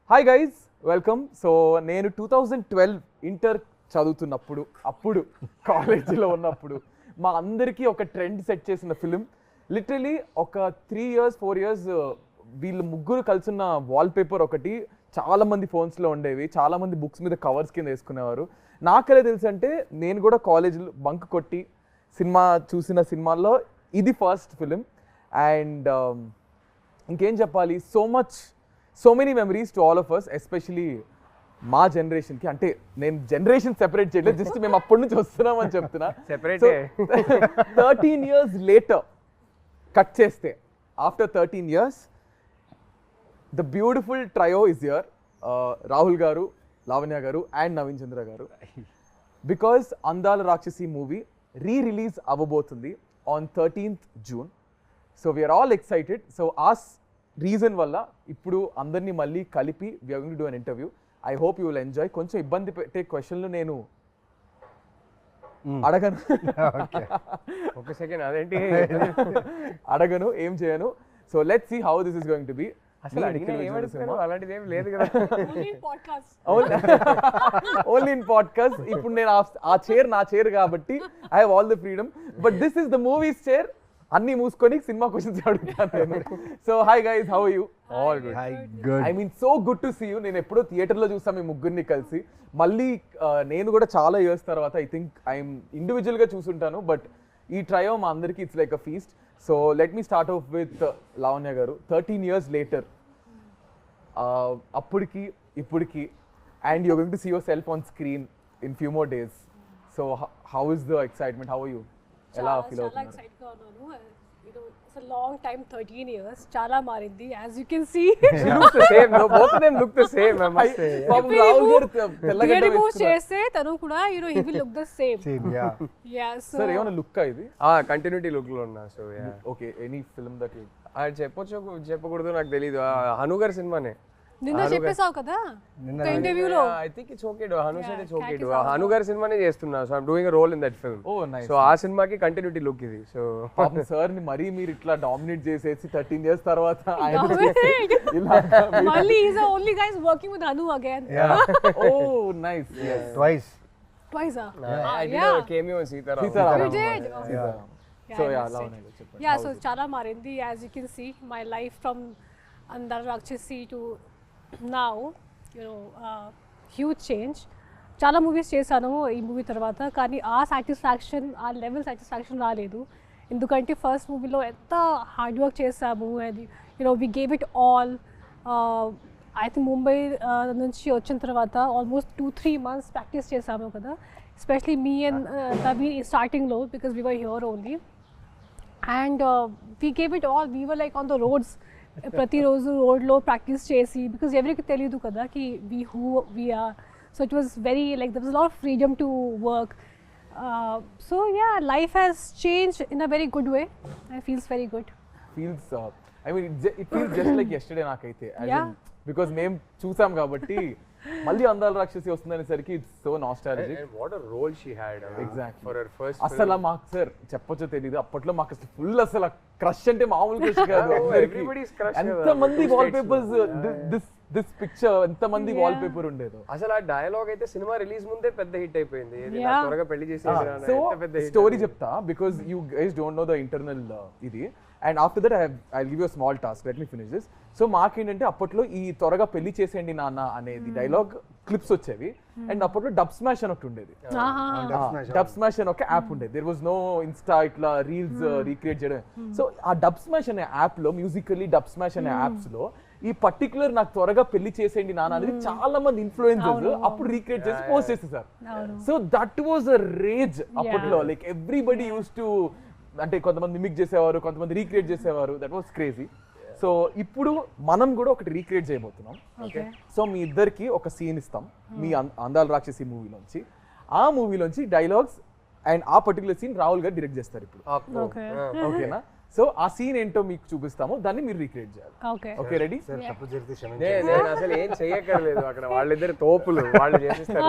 Hi guys, welcome. So నేను 2012 inter చదువుతున్నప్పుడు, అప్పుడు కాలేజీలో ఉన్నప్పుడు మా అందరికీ ఒక ట్రెండ్ సెట్ చేసిన ఫిలిం. లిటరలీ ఒక 3 years 4 years వీళ్ళు ముగ్గురు కలిసిన వాల్పేపర్ ఒకటి చాలా మంది ఫోన్స్లో ఉండేవి, చాలా మంది బుక్స్ మీద కవర్స్ కింద వేసుకునేవారు. నాకలే తెలుసు అంటే నేను కూడా కాలేజీలో బంక్ కొట్టి సినిమా చూసిన సినిమాల్లో ఇది ఫస్ట్ ఫిలిం. అండ్ ఇంకేం చెప్పాలి, so many memories to all of us, especially మా జనరేషన్కి. అంటే నేను జనరేషన్ సెపరేట్ చేయలేదు, జస్ట్ మేము అప్పటి నుంచి వస్తున్నామని చెప్తున్నా. 13 years later కట్ చేస్తే, after 13 years the beautiful trio is here. Rahul garu, Lavanya garu and Naveen చంద్ర గారు. Because Andala Rakshasi movie release అవ్వబోతుంది on 13th June. So we are all excited. So ఆ రీజన్ వల్ల ఇప్పుడు అందరినీ మళ్ళీ కలిపి we are going to do an interview. I hope you will enjoy. కొంచెం ఇబ్బంది పెట్టే క్వశ్చన్లు నేను అడగను, ఒక సెకండ్ అదేంటి అడగను, ఏం చేయను. So let's see how this is going to be. అసలు అలాంటిది ఏం లేదు కదా, ఓన్లీ ఇన్ పాడ్కాస్ట్. ఇప్పుడు నేను ఆ చైర్ నా చైర్ కాబట్టి I have all the freedom, but this is the movies chair. అన్ని మూసుకొని సినిమా క్వశ్చన్స్ అడుగుతాను. So hi guys, how are you? All good. I mean so good to see you. నేను ఎప్పుడో థియేటర్లో చూస్తాను మీ ముగ్గురిని కలిసి. మళ్ళీ నేను కూడా చాలా ఇయర్స్ తర్వాత ఐ థింక్ ఐఎమ్ ఇండివిజువల్గా చూసుంటాను, బట్ ఈ ట్రయో మా అందరికీ it's like a feast. So let me start off with Lavanya garu. 13 years later, అప్పటికి ఇప్పటికి, and you're going to see yourself on screen in few more days. So how is the excitement? How are you? ఎలా feel అవుతున్నారు? It's a long time, 13 years. Chala marindi, as you can see. She looks the same. No, both of them look the same, I must say. Remove cheste tanu kuda, he will look the same. Yeah, so sir, ఏమన్నా look ఇది? Continuity look లో ఉన్నా. So yeah, okay. Any film that you చెప్పకూడదు నాకు తెలీదు. హనుగర్ సినిమానే నిన్న చెప్పేసావు కదా ఇంటర్వ్యూలో. I think it's okay do. Hanu said it's okay do. హనుగర్ సినిమానే చేస్తున్నా. So I'm doing a role in that film. Oh nice. So ఆ సినిమాకి కంటిన్యూటీ లుక్ ఇది. సో పాపం సార్ ని మరీ మీరు ఇట్లా డామినేట్ చేసేసి 13 years తర్వాత మళ్ళీ is the only guys working with Hanu again. Oh nice. Twice. I did a cameo in Sitaram. You did? So yeah, Lavanya garu చెప్పండి. Yeah, so chala marindi, as you can see, my life from Andala Rakshashi to now, huge change. చాలా movies చేశాను ఈ movie తర్వాత, కానీ ఆ satisfaction, ఆ level satisfaction రాలేదు. ఎందుకంటే ఫస్ట్ మూవీలో ఎంత హార్డ్ వర్క్ చేసాము, and we gave it all. I think Mumbai నుంచి వచ్చిన తర్వాత ఆల్మోస్ట్ 2-3 months ప్రాక్టీస్ చేసాము కదా, ఎస్పెషలీ మీ అండ్ నవీన్ స్టార్టింగ్లో, because we were here only. And we gave it all. We were like on the roads, ప్రతిరోజు రోడ్లో practice చేసి, బికాస్ ఎవరికి తెలియదు కదా కి who we are. So it was very like there was lot of freedom to work. So yeah, life has change in a very good way. I feels very good. Feels I mean it feels just like yesterday నాకైతే, because మేము చూసాం కాబట్టి. మళ్ళీ అందాల రాక్షసి వస్తుందనేసరికి it's so nostalgic. And what a role she had. Exactly. For her first అసలు మాకు sir చెప్పొచ్చో తెలీదు, అప్పట్లో మాకు అసలు ఫుల్ అసలు క్రష్ అంటే మామూలు క్రష్ కాదు. Everybody's crush. ఎంతమంది వాల్ పేపర్స్, దిస్ పిక్చర్ ఎంతమంది వాల్ పేపర్ ఉండేదో. అసలు ఆ డైలాగ్ అయితే సినిమా రిలీజ్ ముందే పెద్ద హిట్ అయిపోయింది. త్వరగా పెళ్లి చేసి సో స్టోరీ చెప్తా, because you guys don't know the internal ఇది. And after that I give you small task, let me finish this. So మాకేంటంటే అప్పట్లో ఈ త్వరగా పెళ్లి చేసేయండి నాన్న అనేది డైలాగ్ క్లిప్స్ వచ్చేవి. అండ్ అప్పట్లో డబ్ స్మాష్ అని ఒకటి ఉండేది. డబ్ స్మాష్ అని ఒక యాప్ ఉండేది. దేర్ వాజ్ నో ఇన్స్టా ఇట్లా రీల్స్ రీక్రియేట్ చేయడం. సో ఆ డబ్ స్మాష్ అనే యాప్ లో, మ్యూజికల్లీ డబ్ స్మాష్ అనే యాప్స్ లో ఈ పర్టికులర్ నాకు త్వరగా పెళ్లి చేసేయండి నాన్న అనేది చాలా మంది ఇన్ఫ్లుయెన్సర్స్ అప్పుడు రీక్రియేట్ చేసి పోస్ట్ చేసేసారు. So that was a rage అప్పట్లో. లైక్ ఎవ్రీబడి యూస్ టు, అంటే కొంతమంది మిమిక్ చేసేవారు, కొంతమంది రీక్రియేట్ చేసేవారు. That was crazy. సో ఇప్పుడు మనం కూడా ఒకటి రీక్రియేట్ చేయబోతున్నాం. సో మీ ఇద్దరికి ఒక సీన్ ఇస్తాం మీ అందాల రాక్షసి మూవీలోంచి. ఆ మూవీలోంచి డైలాగ్స్ అండ్ ఆ పర్టికులర్ సీన్ రాహుల్ గారు డైరెక్ట్ చేస్తారు ఇప్పుడు. ఓకేనా? సో ఆ సీన్ ఏంటో మీకు చూపిస్తాము, దాన్ని మీరు రీక్రియేట్ చేయాలి. Okay, ready? నేను అసలు ఏం చెయ్యక్కర్లేదు, అక్కడ వాళ్ళిద్దరు తోపులు, వాళ్ళు చేసేస్తారు.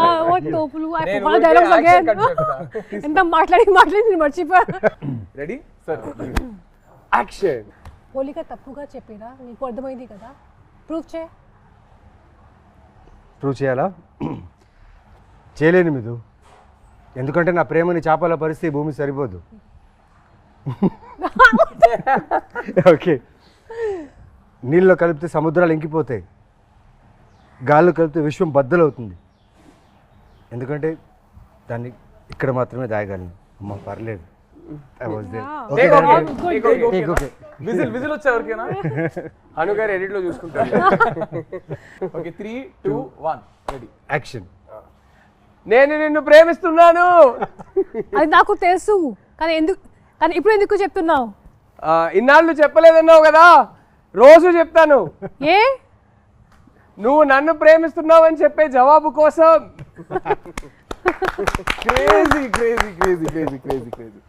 ఎంత మాట్లాడి మర్చిపోయా. Ready sir? యాక్షన్. పోలిక తప్పుగా చెప్పినా నీకు అర్థమైంది కదా, ప్రూఫ్ చే. ప్రూవ్ చేయాలా? చేయలేను మిదు, ఎందుకంటే నా ప్రేమని చేపల పరిస్థితి భూమి సరిపోదు. ఓకే, నీళ్ళలో కలిపితే సముద్రాలు ఇంకిపోతాయి, గాల్లో కలిపితే విశ్వం బద్దలవుతుంది, ఎందుకంటే దాన్ని ఇక్కడ మాత్రమే దాయగలను. అమ్మ పర్లేదు. విజిల్ వచ్చా ఎవరికైనా? హను గారు ఎడిట్ లో చూసుకుంటారు. Okay 3, 2, 1 ready action. నేను నిన్ను ప్రేమిస్తున్నాను. అది నాకు తెలుసు, కానీ ఇప్పుడు ఎందుకు చెప్తున్నావు? ఇన్నాళ్ళు చెప్పలేదన్నావు కదా, రోజు చెప్తాను. ఏ? నువ్వు నన్ను ప్రేమిస్తున్నావు అని చెప్పే జవాబు కోసం. Crazy crazy crazy crazy crazy crazy.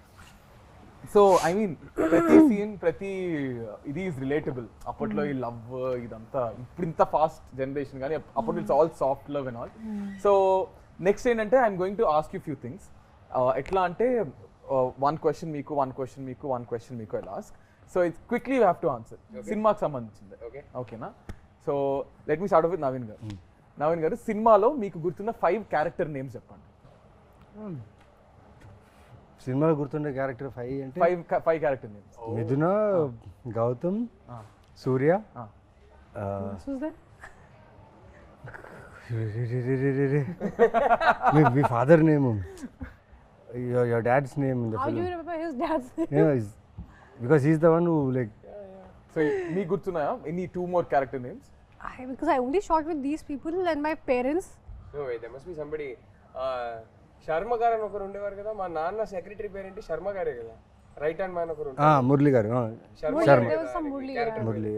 So I mean ప్రతి సీన్ ప్రతి ఇది ఈజ్ రిలేటబుల్. అప్పట్లో ఈ లవ్ ఇదంతా, ఇప్పుడు ఇంత ఫాస్ట్ జనరేషన్ కానీ అప్పట్లో it's all soft love and all. So next ఏంటంటే I'm going to ask you few things. ఎట్లా అంటే 1 question మీకు, 1 question మీకు, 1 question మీకు I ask. So it's quickly you have to answer. సినిమాకి సంబంధించింది. ఓకేనా? So let me start off with Naveen గారు. నవీన్ గారు, సినిమాలో మీకు గుర్తున్న 5 క్యారెక్టర్ నేమ్స్ చెప్పండి. సినిమాలో గుర్తుండే క్యారెక్టర్ 5 అంటే 5 క్యారెక్టర్ నేమ్స్. మిథున, గౌతమ్, సూర్య, మీ father name, your dad's name in the How film. do you remember his dad's name? Yeah, because he's the one who like. So మీకు గుర్తున్నాయా any 2 more character names? Because I only shot with these people and my parents. No wait, there must be somebody. Sharma గారు అని ఒకరు ఉండేవారు కదా, మా నాన్న secretary పేరేంటి? శర్మ గారే కదా, రైట్ హ్యాండ్ మ్యాన్ ఒకరు ఉంటారు. మురళి గారు. Sharma. There was some Murali.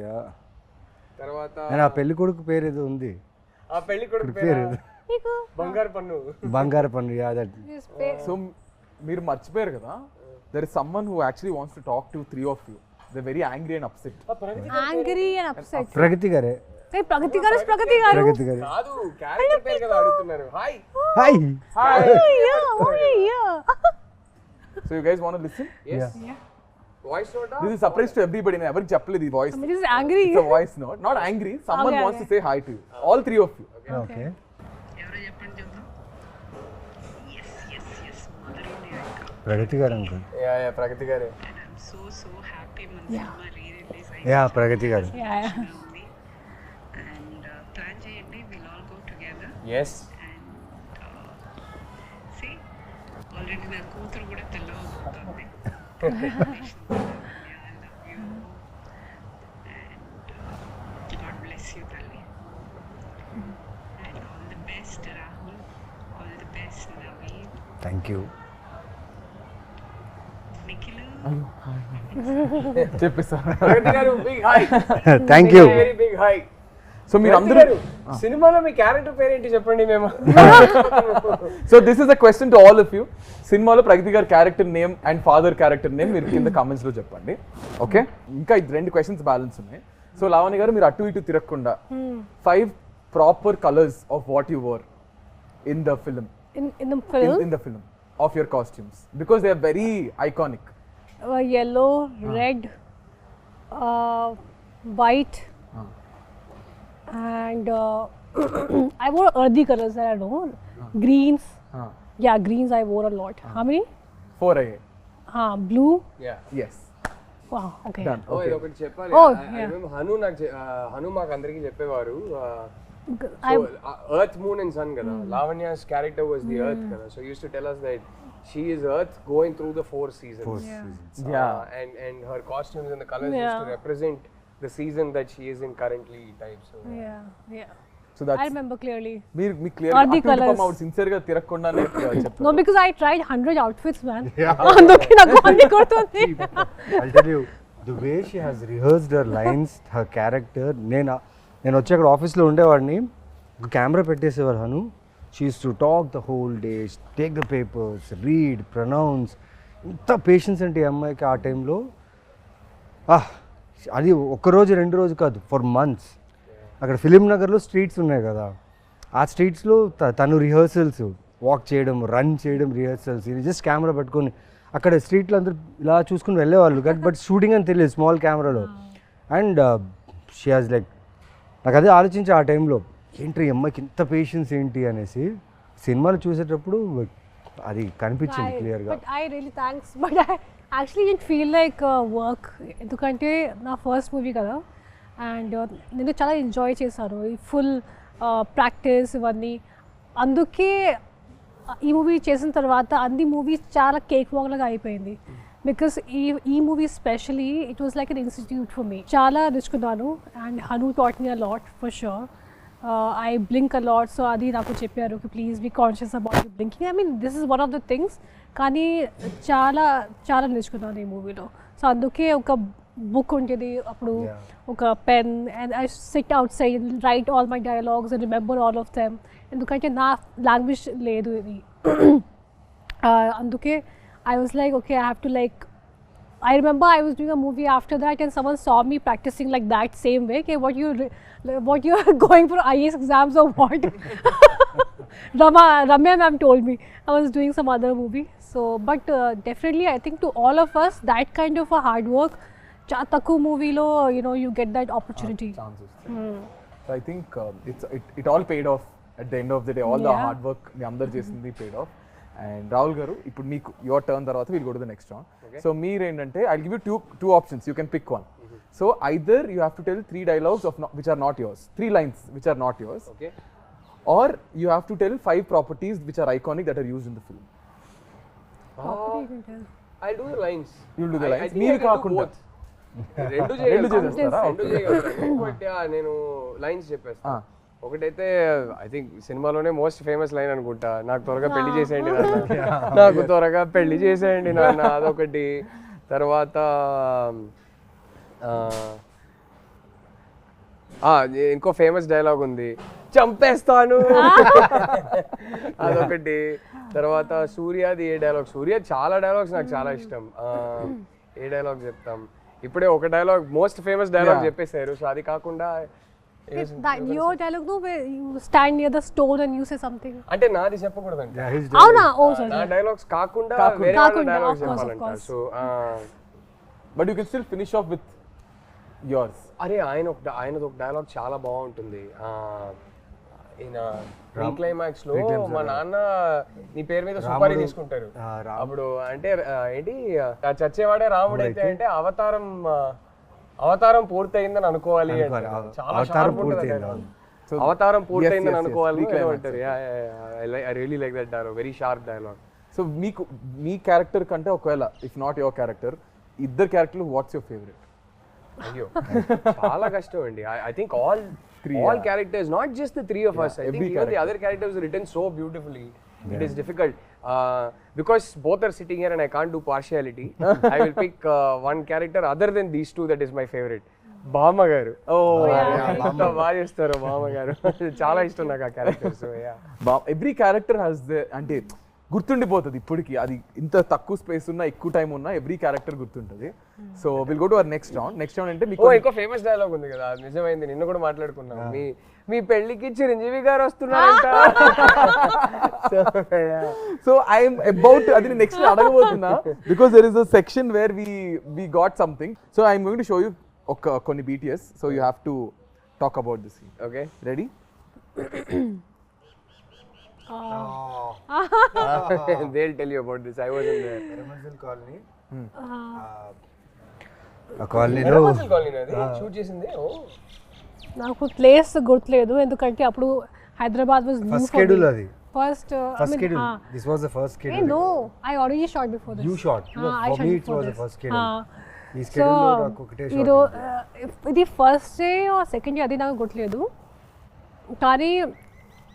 తర్వాత ఆ పెళ్లి కొడుకు పేరు ఏదో ఉంది. ఆ పెళ్లి కొడుకు పేరు Niku. బంగారు పన్ను. బంగారు పన్ను. Yeah that. సో మీరు మర్చిపోయారు కదా, there is someone who actually wants to talk to 3 of you. They're very angry and upset. Angry and upset. ప్రగతి గారే. Hey, Pragati garu is Pragati garu. ప్రగతి గారే. కాదు, క్యారెక్టర్ పేరు కదా అడుగుతున్నారు. Hi hi. Yeah. So you guys want to listen? yes voice note. This is surprise to everybody. నేను ఎవరికి చెప్పలేదు ఈ voice. Somebody is angry. It's a voice note, not angry. Someone Okay, wants to say hi to you. All 3 of you. Okay. ప్రగతి గారు అనుకోండి. Yeah ప్రగతి గారే. Yeah ప్రగతి garu. Yeah. yes already నా కూతురు కూడా తెల్లవబోతుంది. God bless you, Tali. And all the best, Rahul. All the best, Naveen. Thank you. Nikhilu. చెప్పేసారు. Pragathi garu big hi. Thank you. Very big hi. So మీరు అందరూ సినిమాలో మీ క్యారెక్టర్ పేరేంటి చెప్పండి మేము. So this is a question to all of you. సినిమాలో ప్రగతి గారి character name and father character name మీరు కింద కామెంట్స్ లో చెప్పండి. ఓకే, ఇంకా 2 questions బ్యాలెన్స్ ఉన్నాయి. సో లావణ్య గారు, మీరు అటు ఇటు తిరగకుండా 5 proper colours of what you wore in the film. In the film, in the film of your costumes, because they are very iconic. Yellow, red, white, and I wore earthy colors that I know. Greens. Yeah, greens I wore a lot. How many? 4 అయ్యాయి. Blue. Yeah Yes. Wow. Okay. Done. ఓ Okay. ఇది ఒకటి చెప్పాలి. Oh, I yeah. remember Hanu మాకు అందరికీ చెప్పేవారు. I earth moon and sun కదా, Lavanya's character was the earth కదా, so used to tell us that she is earth going through the 4 seasons. Yeah. And her costumes and the colors used to represent the season that she is in currently type. So yeah. So that's I remember clearly. మీరు clear Or the colours. Sincere గా తిరగకుండానే చెప్తారు. No, because I tried 100 outfits, man. అందుకే నాకు అన్ని కొడుతుంది. I'll tell you, the way she has rehearsed her lines, her character. నేను వచ్చి అక్కడ ఆఫీస్లో ఉండేవాడిని, కెమెరా పెట్టేసేవారు Hanu. She used to talk the whole day, take the papers, read, pronounce. ఇంత పేషెన్స్ అంటే ఈ అమ్మాయికి ఆ టైంలో. అది ఒక్కరోజు 2 రోజు కాదు, ఫర్ మంత్స్. అక్కడ ఫిలిం నగర్లో స్ట్రీట్స్ ఉన్నాయి కదా, ఆ స్ట్రీట్స్లో తను రిహర్సల్స్, వాక్ చేయడం, రన్ చేయడం, రిహర్సల్స్. ఇది జస్ట్ కెమెరా పట్టుకొని అక్కడ స్ట్రీట్లో అందరూ ఇలా చూసుకుని వెళ్ళేవాళ్ళు, బట్ షూటింగ్ అని తెలియదు స్మాల్ కెమెరాలో. అండ్ షీ హాజ్ లైక్, నాకు అదే ఆలోచించి ఆ టైంలో ఏంటి ఈ అమ్మాయికి ఇంత పేషెన్స్ ఏంటి అనేసి సినిమాలు చూసేటప్పుడు అది కనిపించింది క్లియర్గా. But I really thanks, but I actually it feel like work, ఎందుకంటే నా ఫస్ట్ మూవీ కదా అండ్ నేను చాలా ఎంజాయ్ చేశాను ఈ ఫుల్ ప్రాక్టీస్ ఇవన్నీ. అందుకే ఈ మూవీ చేసిన తర్వాత అన్ని మూవీస్ చాలా కేక్ వాక్ లాగా అయిపోయింది. బికాస్ ఈ movie especially it was like an institute for me. చాలా నేర్చుకున్నాను and Hanu taught me a lot for sure. I blink a lot, so adi naku chepparu ki please be conscious about your blinking. I mean this is one of the things, కానీ చాలా నేర్చుకున్నాను ఈ మూవీలో. So అందుకే ఒక book ఉంటుంది అప్పుడు, ఒక pen, and I SIT out side right all my dialogues and remember all of them. ఎందుకంటే నా లాంగ్వేజ్ లేదు ఇది. అందుకే I was like, okay, I have to like, I remember I was doing a movie after that and someone saw me practicing like that same way. Okay, what you are going for IAS exams or what? Ramya ma'am told me I was doing some other movie. So, but definitely I think to all of us that kind of a hard work, Chataku movie lo, you know, you get that opportunity. So I think it all paid off at the end of the day. All the hard work మీ అందరు చేసింది paid off. And Rahul garu, ఇప్పుడు మీకు your turn తర్వాత we'll go to the next round. So మీరు ఏంటంటే I'll give you two options, you can pick one. So either you have to tell 3 dialogues which are not yours, 3 lines which are not yours. Okay. Or you have to tell 5 properties which are iconic that are used in the film. I'll do the lines. You'll do the lines. మీరు కాకుండా రెండు చేసేస్తారా? But నేను lines చెప్పేస్తాను. ఒకటైతే I think సినిమాలోనే most famous line అనుకుంటా, నాకు త్వరగా పెళ్లి చేసేయండి నాన్న, నాకు త్వరగా పెళ్లి చేసేయండి నాన్న, అదొకటి. తర్వాత ఇంకో ఫేమస్ డైలాగ్ ఉంది, చంపేస్తాను, అదొకటి. తర్వాత సూర్యది ఏ డైలాగ్, సూర్య చాలా డైలాగ్స్ నాకు చాలా ఇష్టం. ఏ డైలాగ్ చెప్తాం, ఇప్పుడే ఒక డైలాగ్ మోస్ట్ ఫేమస్ డైలాగ్ చెప్పేశారు. సో అది కాకుండా your dialogue no where you stand near the stone and you say something. అంటే నాది చెప్పకూడదంట. అవునా? ఓ సారీ. నా డైలాగ్స్ కాకుండా వేరే వాళ్ళ డైలాగ్స్ చెప్పాలంట. So but you can still finish off with yours. అరే ఆయనది ఒక డైలాగ్ చాలా బాగుంటుంది. ఈయన క్లైమాక్స్ లో మా నాన్న నీ పేరు మీద సుపారీ తీసుకుంటారు. అప్పుడు అంటే ఏంటి, చచ్చేవాడే రాముడు అయితే అంటే అవతారం పూర్తయిందని అనుకోవాలి, చాలా షార్ప్ ఉంటుంది. అవతారం పూర్తయిందని అనుకోవాలి అంటారు. I really like that dialogue, very sharp dialogue. So మీకు మీ క్యారెక్టర్ కంటే ఒకవేళ ఇఫ్ నాట్ యువర్ క్యారెక్టర్, ఇద్దరు క్యారెక్టర్లు వాట్స్ యువర్ ఫేవరెట్? అయ్యో చాలా కష్టం అండి. I think all characters, not just the 3 of us. I think even the other characters are written so beautifully. It is difficult because both are sitting here and I can't do partiality. I will pick one character other than these 2 that is my favorite. Bhama garu. ఎంత బాగా చేస్తారు Bhama garu. చాలా ఇష్టం నాకు ఆ character. So every character has the, అంటే గుర్తుండిపోతుంది ఇప్పటికి. అది ఇంత తక్కువ స్పేస్ ఉన్నా ఎక్కువ టైం ఉన్నా ఎవ్రీ క్యారెక్టర్ గుర్తుంటుంది. So will go to our next round అంటే మీకు ఇంకో ఫేమస్ డైలాగ్ ఉంది కదా, నిజమైంది, నిన్న కూడా మాట్లాడుకున్నాం. మీ పెళ్లికి చిరంజీవి గారు వస్తున్నారంట. సో ఐఎమ్ అబౌట్ అది నెక్స్ట్ అడగబోతున్నా, because there is a section where we got something. So I'm going to show you కొన్ని BTS. So you have to talk about this. Okay, ready? They'll tell you about this. I wasn't there. Residential colony. ఆ కాలనీలో shoot చేసింది. నాకు place గుర్తులేదు, ఎందుకంటే అప్పుడు Hyderabad was new first schedule అది. First schedule. This was the first schedule. No, I already shot before this. You shot. No, I for shot me it was this. the first schedule. ఈ schedule లో నాకు ఒకటే shot. ఇది first day or second day అది నాకు గుర్తులేదు, కానీ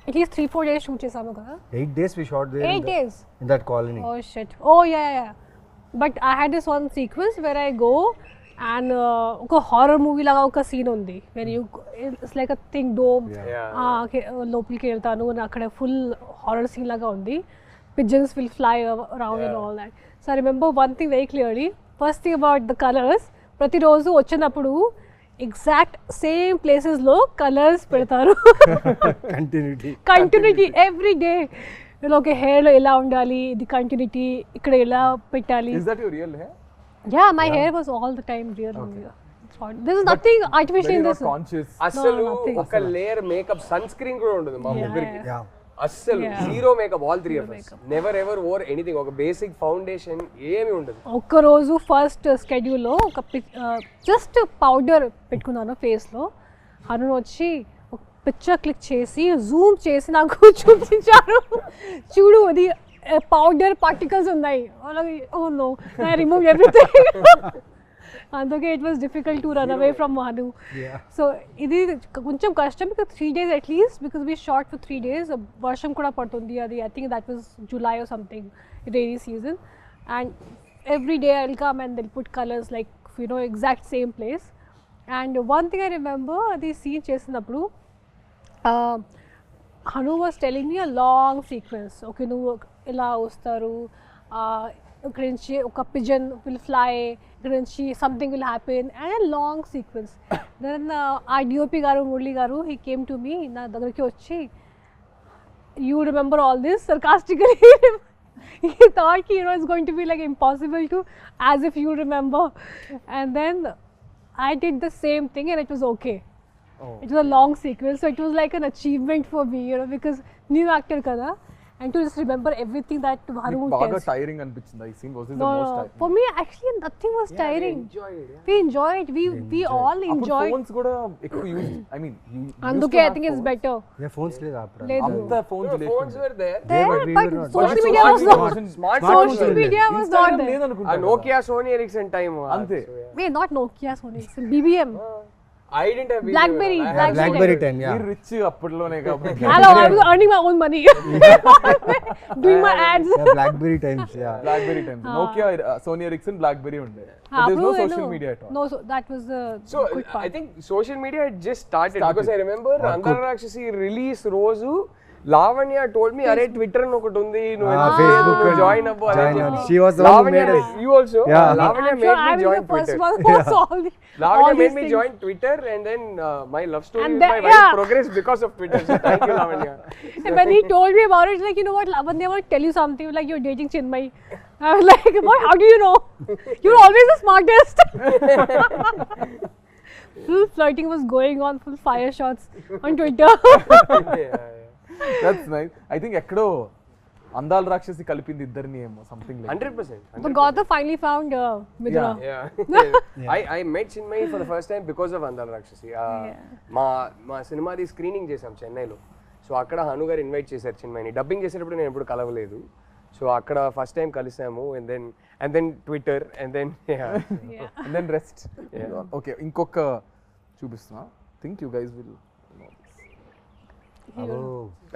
at least 3-4 days shoot చేసాము కదా. 8 days we shot there. 8 days in that colony. Oh shit. Oh yeah. But I had this one sequence where I go and ఒక horror movie లాగా ఒక scene ఉంది, when you it's like a thing dome. లోపలికి వెళ్తాను, అక్కడ full horror scene లాగా ఉంది. Pigeons will fly around and all that. So I remember one thing very clearly. First thing about the colors, ప్రతిరోజు వచ్చినప్పుడు ఎగ్జాక్ట్ సేమ్ ప్లేసెస్ లో colours పెడతారు. Continuity every day. Okay, hair లో ఎలా ఉండాలి, ఇది కంటిన్యూటీ, ఇక్కడ ఎలా పెట్టాలి. Is that your real hair? Yeah, my hair was all the time real only. This is nothing artificial in this. Conscious అస్సలు nothing. ఒక లేయర్ మేకప్ సన్ స్క్రీన్ కూడా ఉండదు మా ముగ్గురికి యా అస్సలు zero makeup all three of us never ever or anything ఒక basic foundation ఏమీ ఉండదు ఒక్కరోజు ఫస్ట్ స్కెడ్యూల్లో ఒక జస్ట్ పౌడర్ పెట్టుకున్నాను ఫేస్లో. హను వచ్చి ఒక పిక్చర్ క్లిక్ చేసి జూమ్ చేసి నాకు చూపించారు, చూడు అది పౌడర్ పార్టికల్స్ ఉన్నాయి. Oh no I remove everything. అందుకే it was difficult to run away from Hanu. So ఇది కొంచెం కష్టం because 3 days at least because we shot for 3 days. వర్షం కూడా పడుతుంది, అది I think that was July or something, rainy season. And every day I will come and they'll put colours like exact same place. And one thing I remember, అది scene చేసినప్పుడు Hanu was telling me a long sequence. Okay నువ్వు ఇలా వస్తారు, ఇక్కడ నుంచి ఒక pigeon will fly, ఇక్కడ నుంచి something will happen and long sequence. Then ఆ డిఓపి గారు మురళి గారు హీ కేమ్ టు మీ, నా దగ్గరికి వచ్చి you remember all this sarcastically. He thought it's going to be like impossible to, as if you remember. And then I did the same thing and it was okay. It was a long sequence, so it was like an achievement for me, because new actor kada, and to just remember everything that Haru బాగా tells. Tiring అనిపించింది ఈ scene. Was this the No, most no, tiring? for me actually nothing was tiring. We enjoyed. We all enjoyed. Phones కూడా ఎక్కువ use, I mean అందుకే I think it's better. Yeah phones లేదు అప్పుడు లేదు. అంత phones phones were there There, but we but were not. social But media was smartphones- not. smartphones Social were media was not there. లేదనుకుంటా. Nokia Sony Ericsson time అంతే. Wait, not Nokia, Sony, it's BBM. I didn't have Blackberry, I had blackberry time yeah మీరు rich అప్పట్లోనే కాబట్టి. Hello, I was earning my own money, doing my ads. BlackBerry times yeah BlackBerry time, Nokia, Sony Ericsson, BlackBerry ఉండే. हाँ, there is no bro, social no. Media at all. No, so that was the So good part. I think social media had just started because I remember Andala Rakshashi release రోజు Lavanya told me అరే Twitter అని ఒకటి ఉంది నువ్వు Facebook join అవ్వు అని join చెప్పి. on. She was the one who Lavanya made us. you also Yeah. Lavanya I'm made sure me I was join the first Twitter. one who saw all Lavanya made these me things. join Twitter and then my love story And with then- my wife yeah. progressed because of Twitter. So thank you Lavanya. And when he told me about it, like, you know what, Lavanya, I want to tell you something, like, you're dating Chinmay. I was like, what, how do you know? You're always the smartest. Full flirting was going on, full fire shots on Twitter. Yeah. That's nice. I think ఎక్కడో అందాల రాక్షసి కలిపింది ఇద్దరిని ఏమో, something like 100%. But Gautam finally found Midra. Yeah. I met Chinmay for the first time because of Andala Rakshasi. మా సినిమాది screening చేసాం చెన్నైలో. So అక్కడ హను గారు ఇన్వైట్ చేశారు చిన్మయిని. డబ్బింగ్ చేసేటప్పుడు నేను ఎప్పుడు కలవలేదు. సో అక్కడ ఫస్ట్ టైం కలిసాము. And then Twitter and then and then rest. Okay, ఇంకొక చూపిస్తున్నా. Think you guys will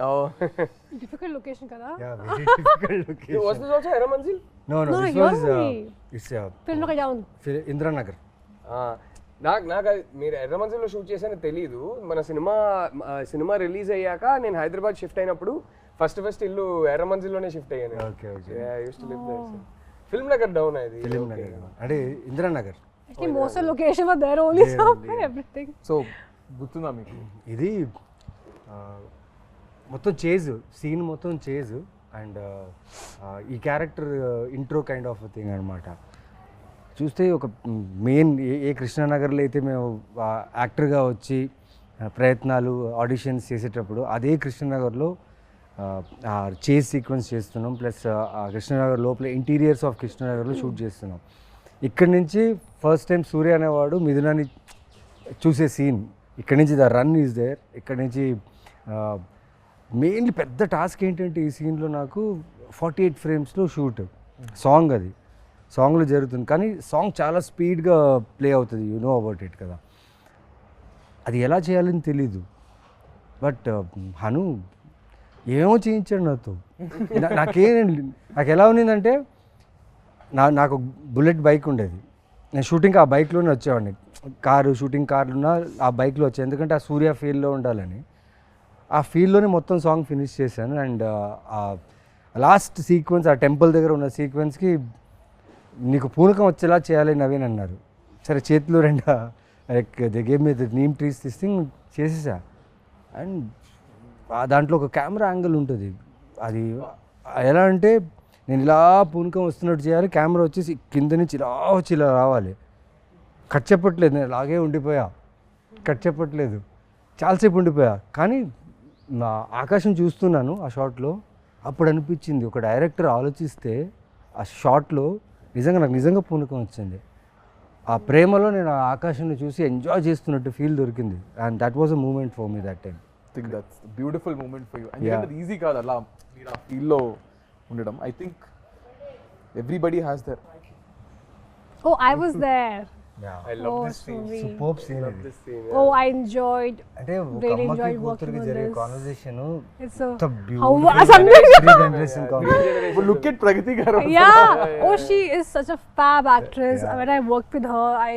know Difficult location, kada? Yeah very difficult location was this also Erra Manzil? No No, this here వాస్ only. It's Film look down. Indranagar. నాకు మీరు ఎర్ర మంజిల్లో shoot చేశానో తెలీదు. మన cinema release అయ్యాక నేను హైదరాబాద్ షిఫ్ట్ అయినప్పుడు ఫస్ట్ ఇల్లు ఎర్ర మంజిల్లోనే షిఫ్ట్ అయ్యాను. Okay okay film Nagar down అది. ఫిలిం నగర్ అంటే Indranagar. Actually, most of the location were there only, so everything. So గుర్తుందా మీకు? ఇది మొత్తం చేజ్ సీన్ మొత్తం చేజ్ అండ్ ఈ character intro kind of thing అనమాట. చూస్తే ఒక మెయిన్ ఏ కృష్ణానగర్లో అయితే మేము యాక్టర్గా వచ్చి ప్రయత్నాలు ఆడిషన్స్ చేసేటప్పుడు అదే కృష్ణానగర్లో చేజ్ సీక్వెన్స్ చేస్తున్నాం. ప్లస్ కృష్ణానగర్ లోపల ఇంటీరియర్స్ ఆఫ్ కృష్ణానగర్లో షూట్ చేస్తున్నాం. ఇక్కడి నుంచి ఫస్ట్ టైం సూర్య అనేవాడు మిథునాన్ని చూసే సీన్. ఇక్కడి నుంచి ద రన్ ఈజ్ దేర్. ఇక్కడి నుంచి మెయిన్లీ పెద్ద టాస్క్ ఏంటంటే ఈ సీన్లో నాకు 48 ఫ్రేమ్స్లో షూట్. సాంగ్ అది సాంగ్లో జరుగుతుంది కానీ సాంగ్ చాలా స్పీడ్గా ప్లే అవుతుంది. యు నో అబౌట్ ఇట్ కదా. అది ఎలా చేయాలని తెలీదు. బట్ హను ఏమో చేయించాడు నాతో. నాకు ఎలా ఉన్నిందంటే నాకు బుల్లెట్ బైక్ ఉండేది. నేను షూటింగ్ ఆ బైక్లోనే వచ్చేవాడిని. షూటింగ్ కార్లున్నా ఆ బైక్లో వచ్చాను. ఎందుకంటే ఆ సూర్య ఫీల్డ్లో ఉండాలని. ఆ ఫీల్డ్లోనే మొత్తం సాంగ్ ఫినిష్ చేశాను. అండ్ లాస్ట్ సీక్వెన్స్ ఆ టెంపుల్ దగ్గర ఉన్న సీక్వెన్స్కి నీకు పూనకం వచ్చేలా చేయాలి నవీన్ అన్నారు. సరే చేతిలో దే గేమ్ మీద నీమ్ ట్రీస్ థింగ్ చేసేసా. అండ్ దాంట్లో ఒక కెమెరా యాంగిల్ ఉంటుంది. అది ఎలా అంటే నేను ఇలా పూనకం వస్తున్నట్టు చేయాలి. కెమెరా వచ్చేసి కింద నుంచి ఇలా వచ్చి ఇలా రావాలి. కట్ చెప్పట్లేదు, నేను అలాగే ఉండిపోయా, కట్ చెప్పట్లేదు, చాలాసేపు ఉండిపోయా. కానీ నా ఆకాశం చూస్తున్నాను ఆ షాట్లో, అప్పుడు అనిపించింది ఒక డైరెక్టర్ ఆలోచిస్తే ఆ షాట్లో నాకు నిజంగా పూనకం వచ్చింది. ఆ ప్రేమలో నేను ఆ ఆకాశాన్ని చూసి ఎంజాయ్ చేస్తున్నట్టు ఫీల్ దొరికింది. And that was a moment for me that time. Think that's beautiful moment for you. ఎందుకంటే అది ఈజీ కాదు అలా మీరు ఆ ఫీల్లో ఉండడం. I think everybody has their. Oh, I was there. I love Oh, this scene. sweet. Super scene Love this scene. Oh, I enjoyed. అంటే ఒక Really అమ్మకి enjoyed కూతురికి working on జరిగే this. Conversation It's a how generation look at Pragathi garu. yeah. Oh, she is such a fab actress. Yeah. When I worked with her, I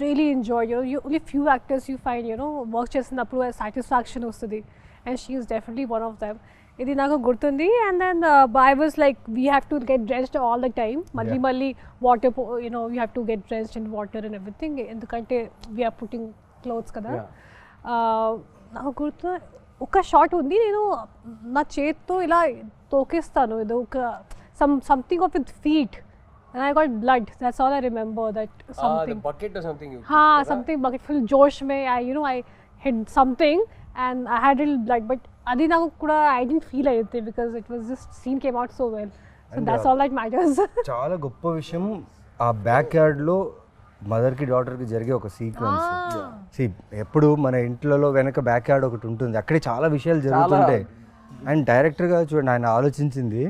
really enjoyed. You only few actors you find, work చేసినప్పుడు satisfaction వస్తుంది, and she is definitely one of them. ఇది నాకు గుర్తుంది. And then I was like, we have to get drenched all the time. మళ్ళీ water, you have to get drenched in water and everything. ఎందుకంటే we are putting clothes కదా. నాకు గుర్తు ఒక shot ఉంది, నేను నా చేత్తో ఇలా తోకేస్తాను, ఏదో ఒక something of with feet, and I got blood. That's all I remember. That something. The bucket or something. Something bucket full josh mein. I hit something and I had a little blood, but adi naku kuda I didn't feel anything because it was just scene came out so well. So And that's all that matters. చాలా గొప్ప విషయం ఆ back యార్డ్లో మదర్కి డాటర్కి జరిగే ఒక sequence. ఎప్పుడు మన ఇంట్లలో వెనక బ్యాక్ యార్డ్ ఒకటి ఉంటుంది, అక్కడే చాలా విషయాలు జరుగుతుంటాయి. అండ్ డైరెక్టర్గా చూడండి, ఆయన ఆలోచించింది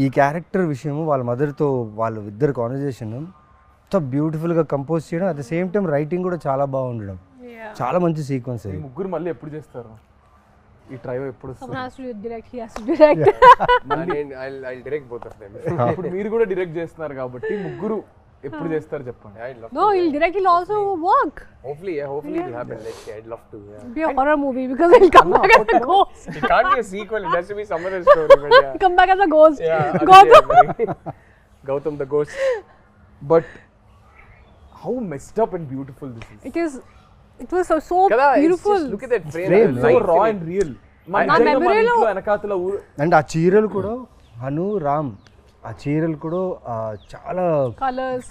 ఈ క్యారెక్టర్ విషయం, వాళ్ళ మదర్తో వాళ్ళ ఇద్దరు కాన్వర్జేషన్ ఎంతో బ్యూటిఫుల్గా కంపోజ్ చేయడం, at the same time writing కూడా చాలా బాగుండడం. చాలా మంచి సీక్వెన్స్. ఈ ముగ్గురు మళ్ళీ ఎప్పుడు చేస్తారు ఈ ట్రైవ్? ఎప్పుడు Someone has to direct. He has to direct. I'll direct both of them. ఇప్పుడు మీరు కూడా డైరెక్ట్ చేస్తున్నారు కాబట్టి ముగ్గురు ఎప్పుడు చేస్తారు చెప్పండి. I'd love No, he'll direct. He'll also work. Hopefully it'll happen. Let's see. I'd love to. Yeah. It'll be a horror movie because he'll come back as a ghost. It can't be a sequel. It has to be some other story. But yeah. Come back as a ghost. Yeah. Gautam the ghost. But how messed up and beautiful this is. It was so Kada, beautiful. just look at that frame. Frame, so రా and real. నా మెమరీలో వెనకాతల and ఆ చీరలు కూడా హను రామ్, ఆ చీరలు కూడా చాలా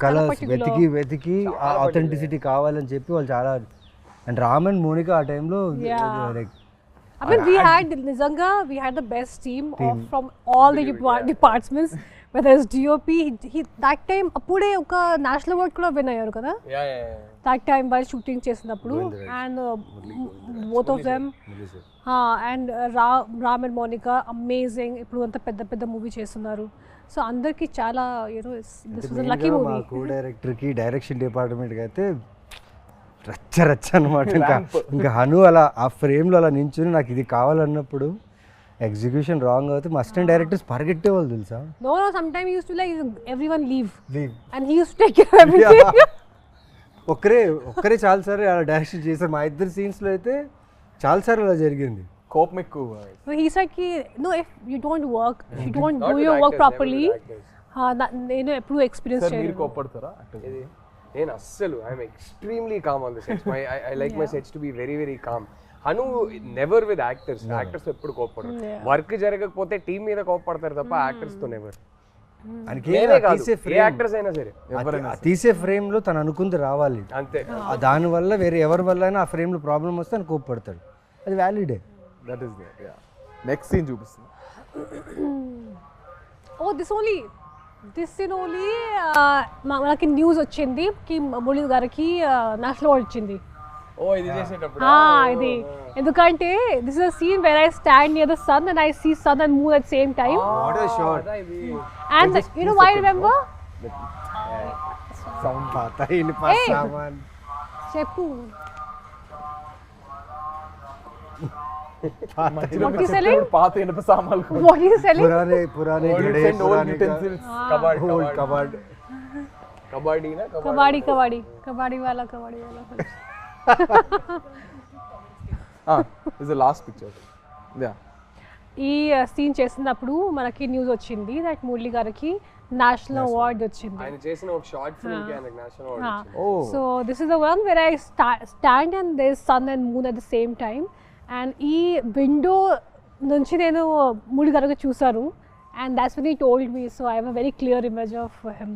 కలర్స్ వెతికి ఆ ఆథెంటిసిటీ కావాలని చెప్పి వాళ్ళు చాలా. అండ్ రామ్ అండ్ మోనికా ఆ టైంలో like I mean, we had the best team from all the departments, whether it's DOP, he that time appude oka national award kuda win ayyaru kada. Yeah. That time while shooting chesinappudu, and both of them and Ram and Monica amazing. Ippudu anta pedda movie chestunaru. So andarki chala, this was a lucky movie. మా co director కి direction department కి అయితే రచ్చ అనమాట. ఇంకా హను అలా ఆ ఫ్రేమ్లో అలా నించుని నాకు ఇది కావాలన్నప్పుడు ఎగ్జిక్యూషన్ రాంగ్ అవుతే మా అసిస్టెంట్ డైరెక్టర్స్ పరిగెట్టేవాళ్ళు తెలుసా. No, sometimes he used to like everyone leave and he used to take care of everything. ఒక్కరే చాలా సార్లు అలా డైరెక్షన్ చేశారు. మా ఇద్దరు సీన్స్లో అయితే చాలా సార్లు అలా జరిగింది. కోపం ఎక్కువ. So he said no, if you don't work, if you don't Not do with your work actors, properly, never with నేను ఎప్పుడు ఎక్స్పీరియన్స్ సార్ మీరు చేయలేదు. కోపడతారా? నేను అస్సలు I'm extremely calm on the sets. I like my sets to be very very calm. Hanu never with actors. Actors ఎప్పుడు కోపడరు. Work జరగకపోతే టీం మీద కోపడతారు తప్ప యాక్టర్స్ తో నెవర్. యాక్టర్స్ అయినా సరే తీసే ఫ్రేమ్ లో తను అనుకుంది రావాలి అంతే. దాని వల్ల వేరే ఎవరి వల్ల అయినా ఆ ఫ్రేమ్ లో ప్రాబ్లం వస్తే అని కోపడతాడు. అది వ్యాలిడే. That is there. Yeah. Next scene చూపిస్తుంది. Oh, this scene only మనకి న్యూస్ వచ్చింది కి మురళి గారికి నేషనల్ అవార్డ్ వచ్చింది. ఇది చేసేటప్పుడు ఇది ఎందుకంటే this is a scene where I stand near the sun and I see sun and moon at same time. What a shot. And you know why remember sound పాతా in పాసామన్ చెప్పు. What is selling? పాత ఇనుప సామాన్లు. What is selling? పురానే and old utensils. కబడ్డీ వాలా. Is the last picture. Yeah. ఈ సీన్ చేసినప్పుడు మనకి న్యూస్ వచ్చింది దట్ మురళి గారికి నేషనల్ అవార్డ్ వచ్చింది. ఆయన చేసిన ఒక షార్ట్ ఫిల్మ్ కి ఆయనకి నేషనల్ అవార్డ్ వచ్చింది. So this is the one where I stand and there is sun and moon at the same time. And ఈ విండో నుంచి నేను మురళి గారికి చూసాను. And that's when he told me. So I have a very clear image of him.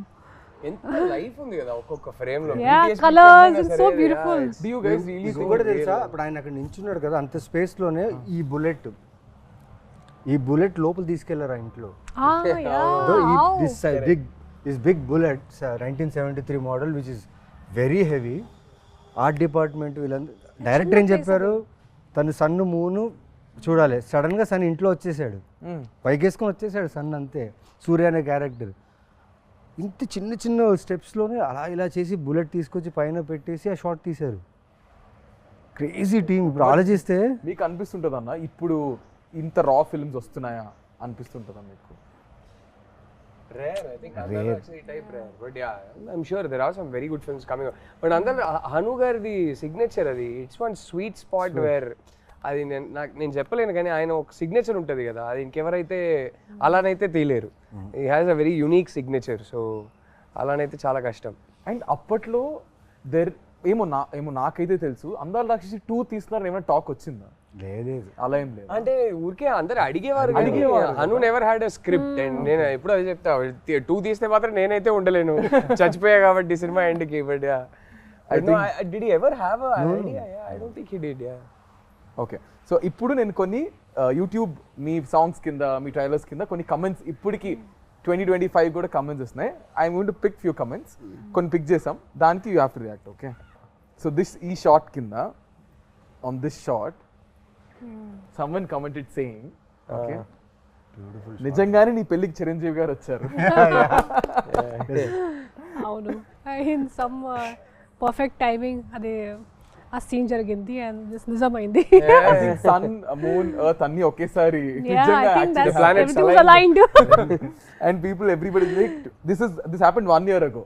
ఎంత life ఉంది కదా ఒక్కొక్క frame లో. Yeah, colours, it's so beautiful. Do you guys really think ఇంకొకటి తెలుసా, ఇప్పుడు ఆయన అక్కడ నించున్నాడు కదా అంత స్పేస్లోనే ఈ బుల్లెట్ లోపల తీసుకెళ్లారు ఆ ఇంట్లో. This big bullet, 1973 model, which is very heavy. Art department వీళ్ళందరూ డైరెక్టర్ ఏం చెప్పారు, తను సన్ను మూను చూడాలి, సడన్గా సన్ ఇంట్లో వచ్చేసాడు, పైకేసుకొని వచ్చేసాడు సన్, అంతే. సూర్య అనే క్యారెక్టర్ ఇంత చిన్న చిన్న స్టెప్స్లోనే అలా ఇలా చేసి బుల్లెట్ తీసుకొచ్చి పైన పెట్టేసి ఆ షాట్ తీశారు. Crazy team. ఇప్పుడు ఆలోచిస్తే మీకు అనిపిస్తుంటుంది అన్న ఇప్పుడు ఇంత రా ఫిల్మ్స్ వస్తున్నాయా అనిపిస్తుంటుందా మీకు? Rare, I think Andala Rakshashi type rare, but yeah, I'm sure there are some very good films coming up. But Andala Hanu gardi signature adi, it's one sweet spot where అది నేను చెప్పలేను కానీ ఆయన ఒక signature ఉంటుంది కదా, అది ఇంకెవరైతే అలానైతే తీయలేరు. He has a very unique signature, so అలానైతే చాలా కష్టం. అండ్ అప్పట్లో ఏమో నాకైతే తెలుసు అందాల రాక్షసి 2 తీస్తున్నారని ఏమైనా టాక్ వచ్చిందా? లేదు, అలా ఏం లేదు. అంటే ఊరికే అందరు అడిగేవారు. Anu never had a script. And నేను ఎప్పుడు అది చెప్తా, 2 తీస్తే మాత్రం నేనైతే ఉండలేను, చచ్చిపోయా కాబట్టి సినిమా ఎండ్కి. But did he ever have a idea? Yeah, I don't think he did. Yeah. Okay, so ఇప్పుడు నేను కొన్ని యూట్యూబ్ మీ సాంగ్స్ కింద మీ ట్రైలర్స్ కింద కొన్ని కమెంట్స్ ఇప్పటికి 2025 కూడా కమెంట్స్ వస్తున్నాయి. I'm going to pick few comments. కొన్ని పిక్ చేసాం, దానికి you have to react. Okay, so ఈ షార్ట్ కింద on this short someone commented saying, okay, నిజంగానే నీ పెళ్ళికి చిరంజీవి గారు వచ్చారు. అవును, ఇన్ సమ్ పర్ఫెక్ట్ టైమింగ్ అదే ఆ సీన్ జరిగింది అండ్ నిజమైంది. సన్ మూన్ ఎర్త్ అన్ని ఒకేసారి and people everybody like this happened 1 year ago.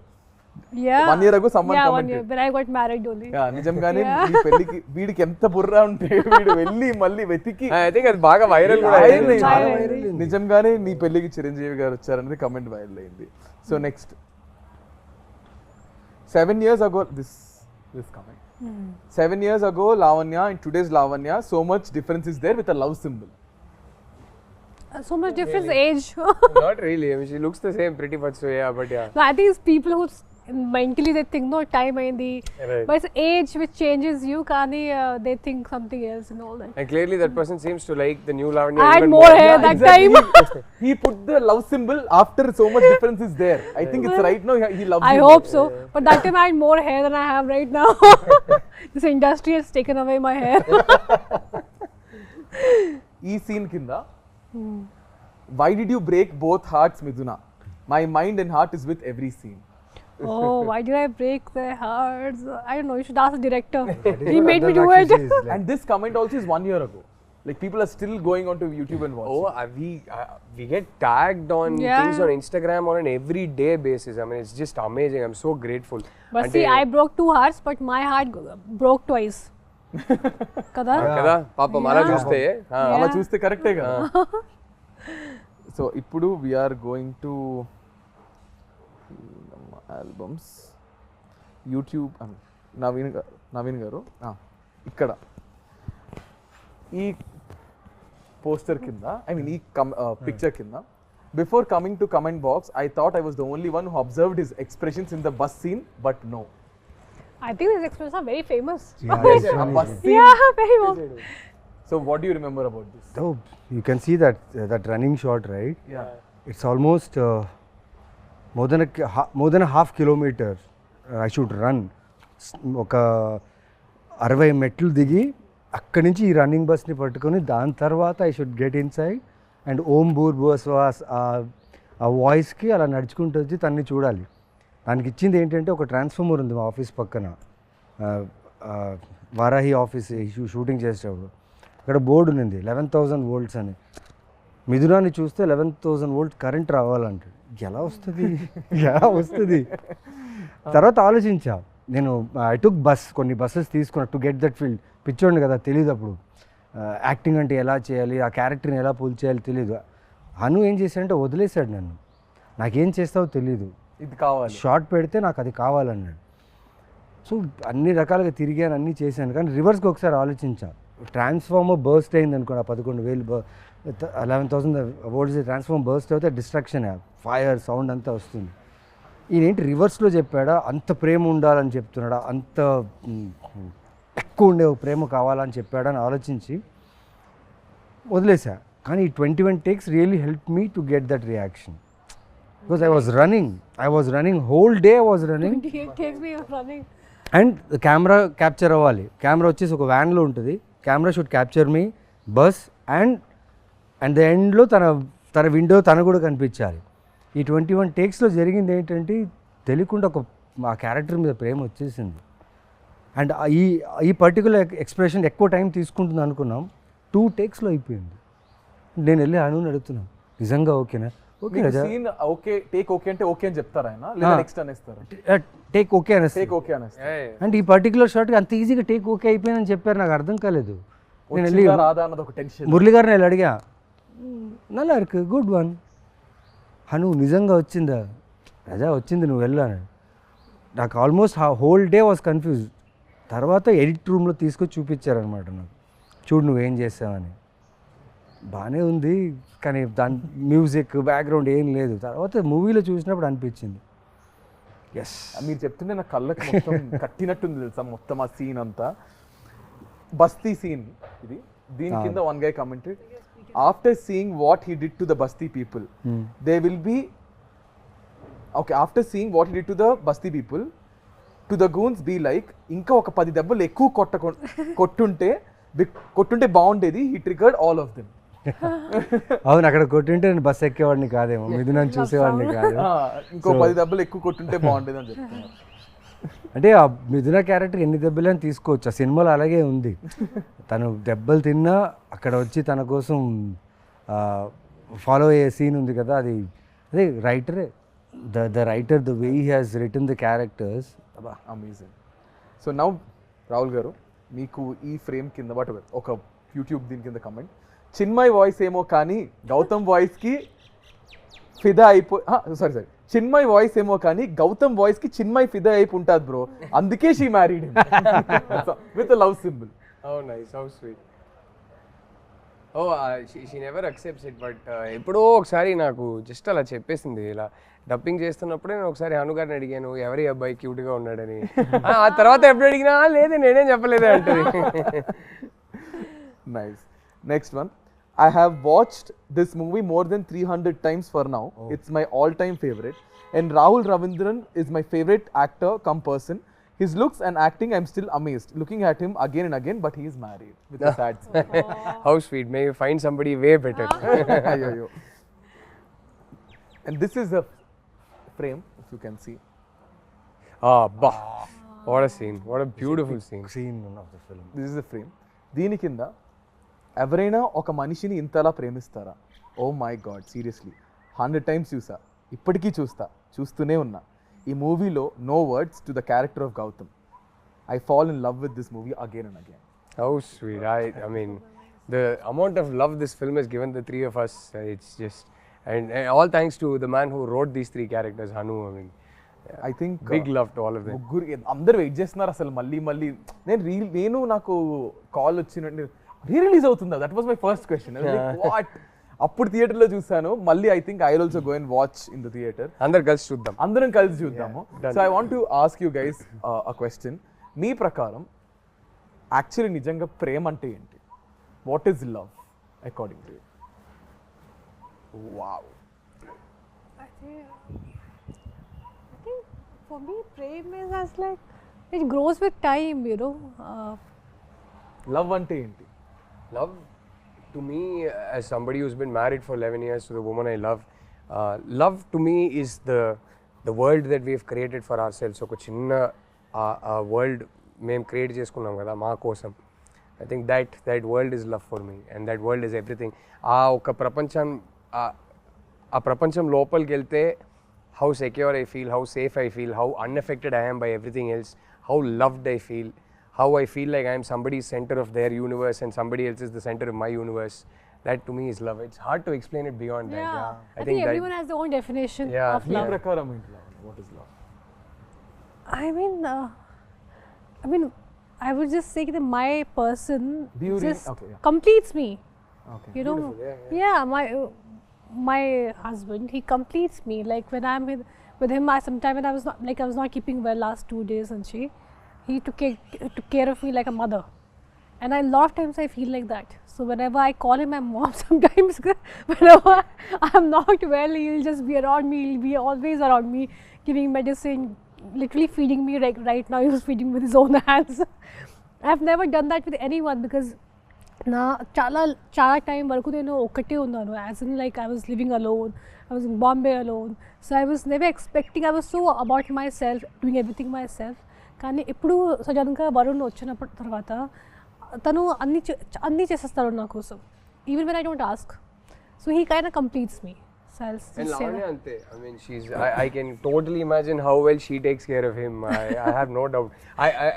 Yeah, 1 year ago someone commented when I got married only. Yeah, నిజంగానే నీ పెళ్ళికి వీడికి ఎంత బుర్ర ఉంటే వీడు వెళ్ళి మళ్ళీ వెతికి I think అది బాగా వైరల్ కూడా అయింది. నిజంగానే నీ పెళ్ళికి చిరంజీవి గారు వచ్చారనేది కమెంట్ వైరల్ అయింది. So next 7 years ago this comment 7 years ago Lavanya and today's Lavanya, so much difference is there with a love symbol. So much difference age. Not really, I mean she looks the same pretty much, so yeah, but yeah. No, I think it's people who mentally they think no time ayindi, Right. but it's age which changes you, kani they think something else and all that. And clearly that person seems to like the new Lavanya I had even more hair that Exactly. time. He put the love symbol after so much difference is there. I think it's right now he loves I you hope more. so, but that time I had more hair than I have right now. This industry has taken away my hair. ఈ scene కింద why did you break both hearts, Miduna? My mind and heart is with every scene. Oh, why did I break their hearts? I don't know, you should ask the director. He made me do it. And this comment also is 1 year ago. Like people are still going onto YouTube and watching. We get tagged on Yeah. things on Instagram on an everyday basis. I mean, it's just amazing. I'm so grateful. But see, I broke 2 hearts, but my heart broke twice. Kada? కదా పాపం అలా చూస్తే అలా చూస్తే కరెక్టే కదా. So ఇప్పుడు we are going to albums YouTube Naveen గారు ఇక్కడ ఈ పోస్టర్ కింద ఐ మీన్ ఈ పిక్చర్ కింద before coming to comment box I thought I was the only one who observed his expressions in the bus scene but no. I think these expressions are very famous. Yeah, bus scene. Yeah, very famous. So what do you remember about this? oh, you can see that running shot, right? Yeah. It's almost more than a half kilometer I should run. ఒక 60 మెట్లు దిగి అక్కడి నుంచి ఈ running బస్ని పట్టుకొని దాని తర్వాత I should get inside and ఓం భూర్ భువస్వాస్ ఆ వాయిస్కి అలా నడుచుకుంటూ వచ్చి తన్ని చూడాలి. దానికి ఇచ్చింది ఏంటంటే ఒక ట్రాన్స్ఫార్మర్ ఉంది మా ఆఫీస్ పక్కన, వారాహి ఆఫీస్ షూటింగ్ చేసేటప్పుడు అక్కడ బోర్డు ఉంది 11,000 volts అని. మిథునాన్ని చూస్తే 11,000 volt కరెంట్ రావాలంటాడు. ఎలా వస్తుంది తర్వాత ఆలోచించా నేను. ఐ టుక్ కొన్ని బస్సెస్ తీసుకున్నా టు గెట్ దట్ ఫీల్డ్. పిచ్చోండి కదా, తెలియదు అప్పుడు యాక్టింగ్ అంటే ఎలా చేయాలి, ఆ క్యారెక్టర్ని ఎలా పుల్ చేయాలి తెలియదు. అను ఏం చేశాడంటే వదిలేశాడు నన్ను, నాకేం చేస్తావో తెలీదు, ఇది కావాలి షార్ట్ పెడితే నాకు అది కావాలన్నాడు. సో అన్ని రకాలుగా తిరిగాను, అన్నీ చేశాను. కానీ రివర్స్కి ఒకసారి ఆలోచించా, ట్రాన్స్ఫార్మర్ బర్స్ట్ అయింది అనుకోండి, 11,000 11,000 volts ట్రాన్స్ఫార్మర్ బర్స్ట్ అయితే డిస్ట్రాక్షన్, ఫైర్ సౌండ్ అంతా వస్తుంది. ఈయనేంటి రివర్స్లో చెప్పాడా, అంత ప్రేమ ఉండాలని చెప్తున్నాడా, అంత ఎక్కువ ఉండే ప్రేమ కావాలని చెప్పాడా అని ఆలోచించి వదిలేసా. కానీ ఈ 21 takes really help me to get that reaction. Because I was running whole day I was running. 28 takes me running. And camera capture అవ్వాలి. కెమెరా వచ్చేసి ఒక వ్యాన్లో ఉంటుంది. Camera should capture me bus and the ఎండ్లో తన window తన కూడా కనిపించాలి. ఈ 21 takesలో జరిగింది ఏంటంటే తెలియకుండా ఆ క్యారెక్టర్ మీద ప్రేమ వచ్చేసింది. అండ్ ఈ పర్టికులర్ ఎక్స్ప్రెషన్ ఎక్కువ టైం తీసుకుంటుంది అనుకున్నాం, 2 takesలో అయిపోయింది. నేను వెళ్ళి అనుని అడుగుతున్నాను, నిజంగా ఓకేనా? ఓకే రాజా, సీన్ ఓకే, టేక్ ఓకే అంటే ఓకే అని చెప్తారా ఆయన, లేదా నెక్స్ట్ అనేస్తారు? టేక్ ఓకే అనేసి. టేక్ ఓకే అనేస్తారు. అంటే ఈ పర్టికులర్ షాట్కి అంత ఈజీగా టేక్ ఓకే అయిపోయిందని చెప్పారు, నాకు అర్థం కాలేదు. నేను వెళ్ళి రాదా అన్నది ఒక టెన్షన్. మురళి గారిని వెళ్ళి అడిగా, నల్లా ఇருக்கு గుడ్ వన్ హను, నిజంగా వచ్చిందా? రాజా వచ్చింది, నువ్వు వెళ్ళాను. నాకు almost whole day was confuse. తర్వాత ఎడిట్ రూమ్లో తీసుకొచ్చి చూపించారనమాట నాకు, చూడు నువ్వేం చేసావని. బాగానే ఉంది కానీ దాని మ్యూజిక్ బ్యాక్గ్రౌండ్ ఏం లేదు. తర్వాత మూవీలో చూసినప్పుడు అనిపించింది ఎస్. మీరు చెప్తుంటే నా కళ్ళకి మొత్తం కట్టినట్టుంది తెలుసా మొత్తం ఆ సీన్ అంతా. బస్తీ సీన్ ఇది. దీని కింద one guy commented, after seeing what he did to the basti people they will be okay, after seeing what he did to the basti people to the goons be like, ఇంకా ఒక 10 దెబ్బలు ఎక్కువ కొట్టుంటే బాగుండేది. He triggered all of them. అవును, అక్కడ కొట్టుంటే నేను bus ఎక్కేవాడిని కాదేమో, మిథునాన్ని చూసేవాడిని కాదు. ఇంకో 10 దెబ్బలు ఎక్కువ కొట్టుంటే బాగుండేది అని చెప్తున్నారు. అంటే ఆ మిథున క్యారెక్టర్ ఎన్ని దెబ్బలని తీసుకోవచ్చు, ఆ సినిమాలో అలాగే ఉంది. తను దెబ్బలు తిన్నా అక్కడ వచ్చి తన కోసం ఫాలో అయ్యే సీన్ ఉంది కదా, అదే రైటరే, the writer, the way he has written the characters, amazing. So now Rahul garu, మీకు ఈ ఫ్రేమ్ కింద ఒక యూట్యూబ్ దీని కింద కమెంట్, చిన్మయ్ వాయిస్ ఏమో కానీ గౌతమ్ వాయిస్కి ఫిదా సారీ చిన్మయ్ వాయిస్ ఏమో కానీ గౌతమ్ వాయిస్కి చిన్మయ్ ఫిదా అయిపో ఉంటుంది బ్రో, అందుకే she married with love symbol. Oh, nice. How sweet. Oh, she never accepts it, but ఎప్పుడో ఒకసారి నాకు జస్ట్ అలా చెప్పేసింది. ఇలా డబ్బింగ్ చేస్తున్నప్పుడే నేను ఒకసారి హనుగారిని అడిగాను, ఎవరి అబ్బాయి క్యూట్గా ఉన్నాడని. ఆ తర్వాత ఎప్పుడు అడిగినా లేదు నేనేం చెప్పలేదే అంటది. Nice. Next one. I have watched this movie more than 300 times for now. It's my all-time favorite. And Rahul Ravindran is my favorite actor come person. His looks and acting, I'm still amazed. Looking at him again and again, but he is married with a sad smile. How sweet. May you find somebody way better. Ayyo. And this is a frame, if you can see. Bah. What a scene. What a beautiful scene. of the film. This is the frame. దీని కింద ఎవరైనా ఒక మనిషిని ఇంతలా ప్రేమిస్తారా? Oh my God, seriously 100 times చూసా, ఇప్పటికీ చూస్తూనే ఉన్నా. ఈ మూవీలో no words to the character of Gautham. I fall in love with this movie again and again. How sweet. I mean, the amount of love this film has given the three of us, it's just, and all thanks to the man who wrote these 3 characters, Hanu. I mean, I think big love to all of them. ముగ్గురు అందరు wait చేస్తున్నారు అసలు మళ్ళీ. నేను నాకు call వచ్చినట్టు release అవుతుందా, that was my first question. What, అప్పుడు థియేటర్లో చూసాను, మళ్ళీ I think I will also go and watch in the theatre. అందరం కలిసి చూద్దాము. So I want to ask you guys a question. మీ ప్రకారం యాక్చువల్లీ నిజంగా ప్రేమ అంటే ఏంటి? What is love according to you? Wow. I think for me, prem is as like it grows with time, you know. Love అంటే ఏంటి? Love, to me, as somebody who's been married for 11 years to the woman I love, love to me is the world that we've created for ourselves. ఒక చిన్న world మేము create చేసుకున్నాం కదా మా కోసం. I think that world is love for me, and that world is everything. ఒక ప్రపంచం లోపలికి వెళ్తే how secure I feel, how safe I feel, how unaffected I am by everything else, how loved I feel, how I feel like I am somebody's center of their universe and somebody else is the center of my universe. That to me is love. It's hard to explain it beyond that. Yeah. I think everyone has their own definition of me love. ప్రకారం ఏంటి love? What is love? I mean, I would just say that my person just completes me. Okay. You know, yeah, my husband, he completes me. Like when I'm with him, sometime when I was not keeping well last 2 days, and he took care of me like a mother. And a lot of times I feel like that. So whenever I call him my mom, sometimes whenever I'm not well, he'll just be around me. He'll be always around me, giving medicine, literally feeding me. Like right now, he was feeding with his own hands. I've never done that with anyone because na chala time varaku nenu okate unnanu. As in like I was living alone. I was in Bombay alone. So I was never expecting. I was so about myself, doing everything myself. కానీ ఎప్పుడు సడన్గా వరుణ్ వచ్చినప్పుడు తర్వాత తను అన్నీ చేసేస్తాడు నా కోసం, even when I don't ask. So he kind of completes me. And Lavanya ante, I mean, I can totally imagine how well she takes care of him. I have no doubt.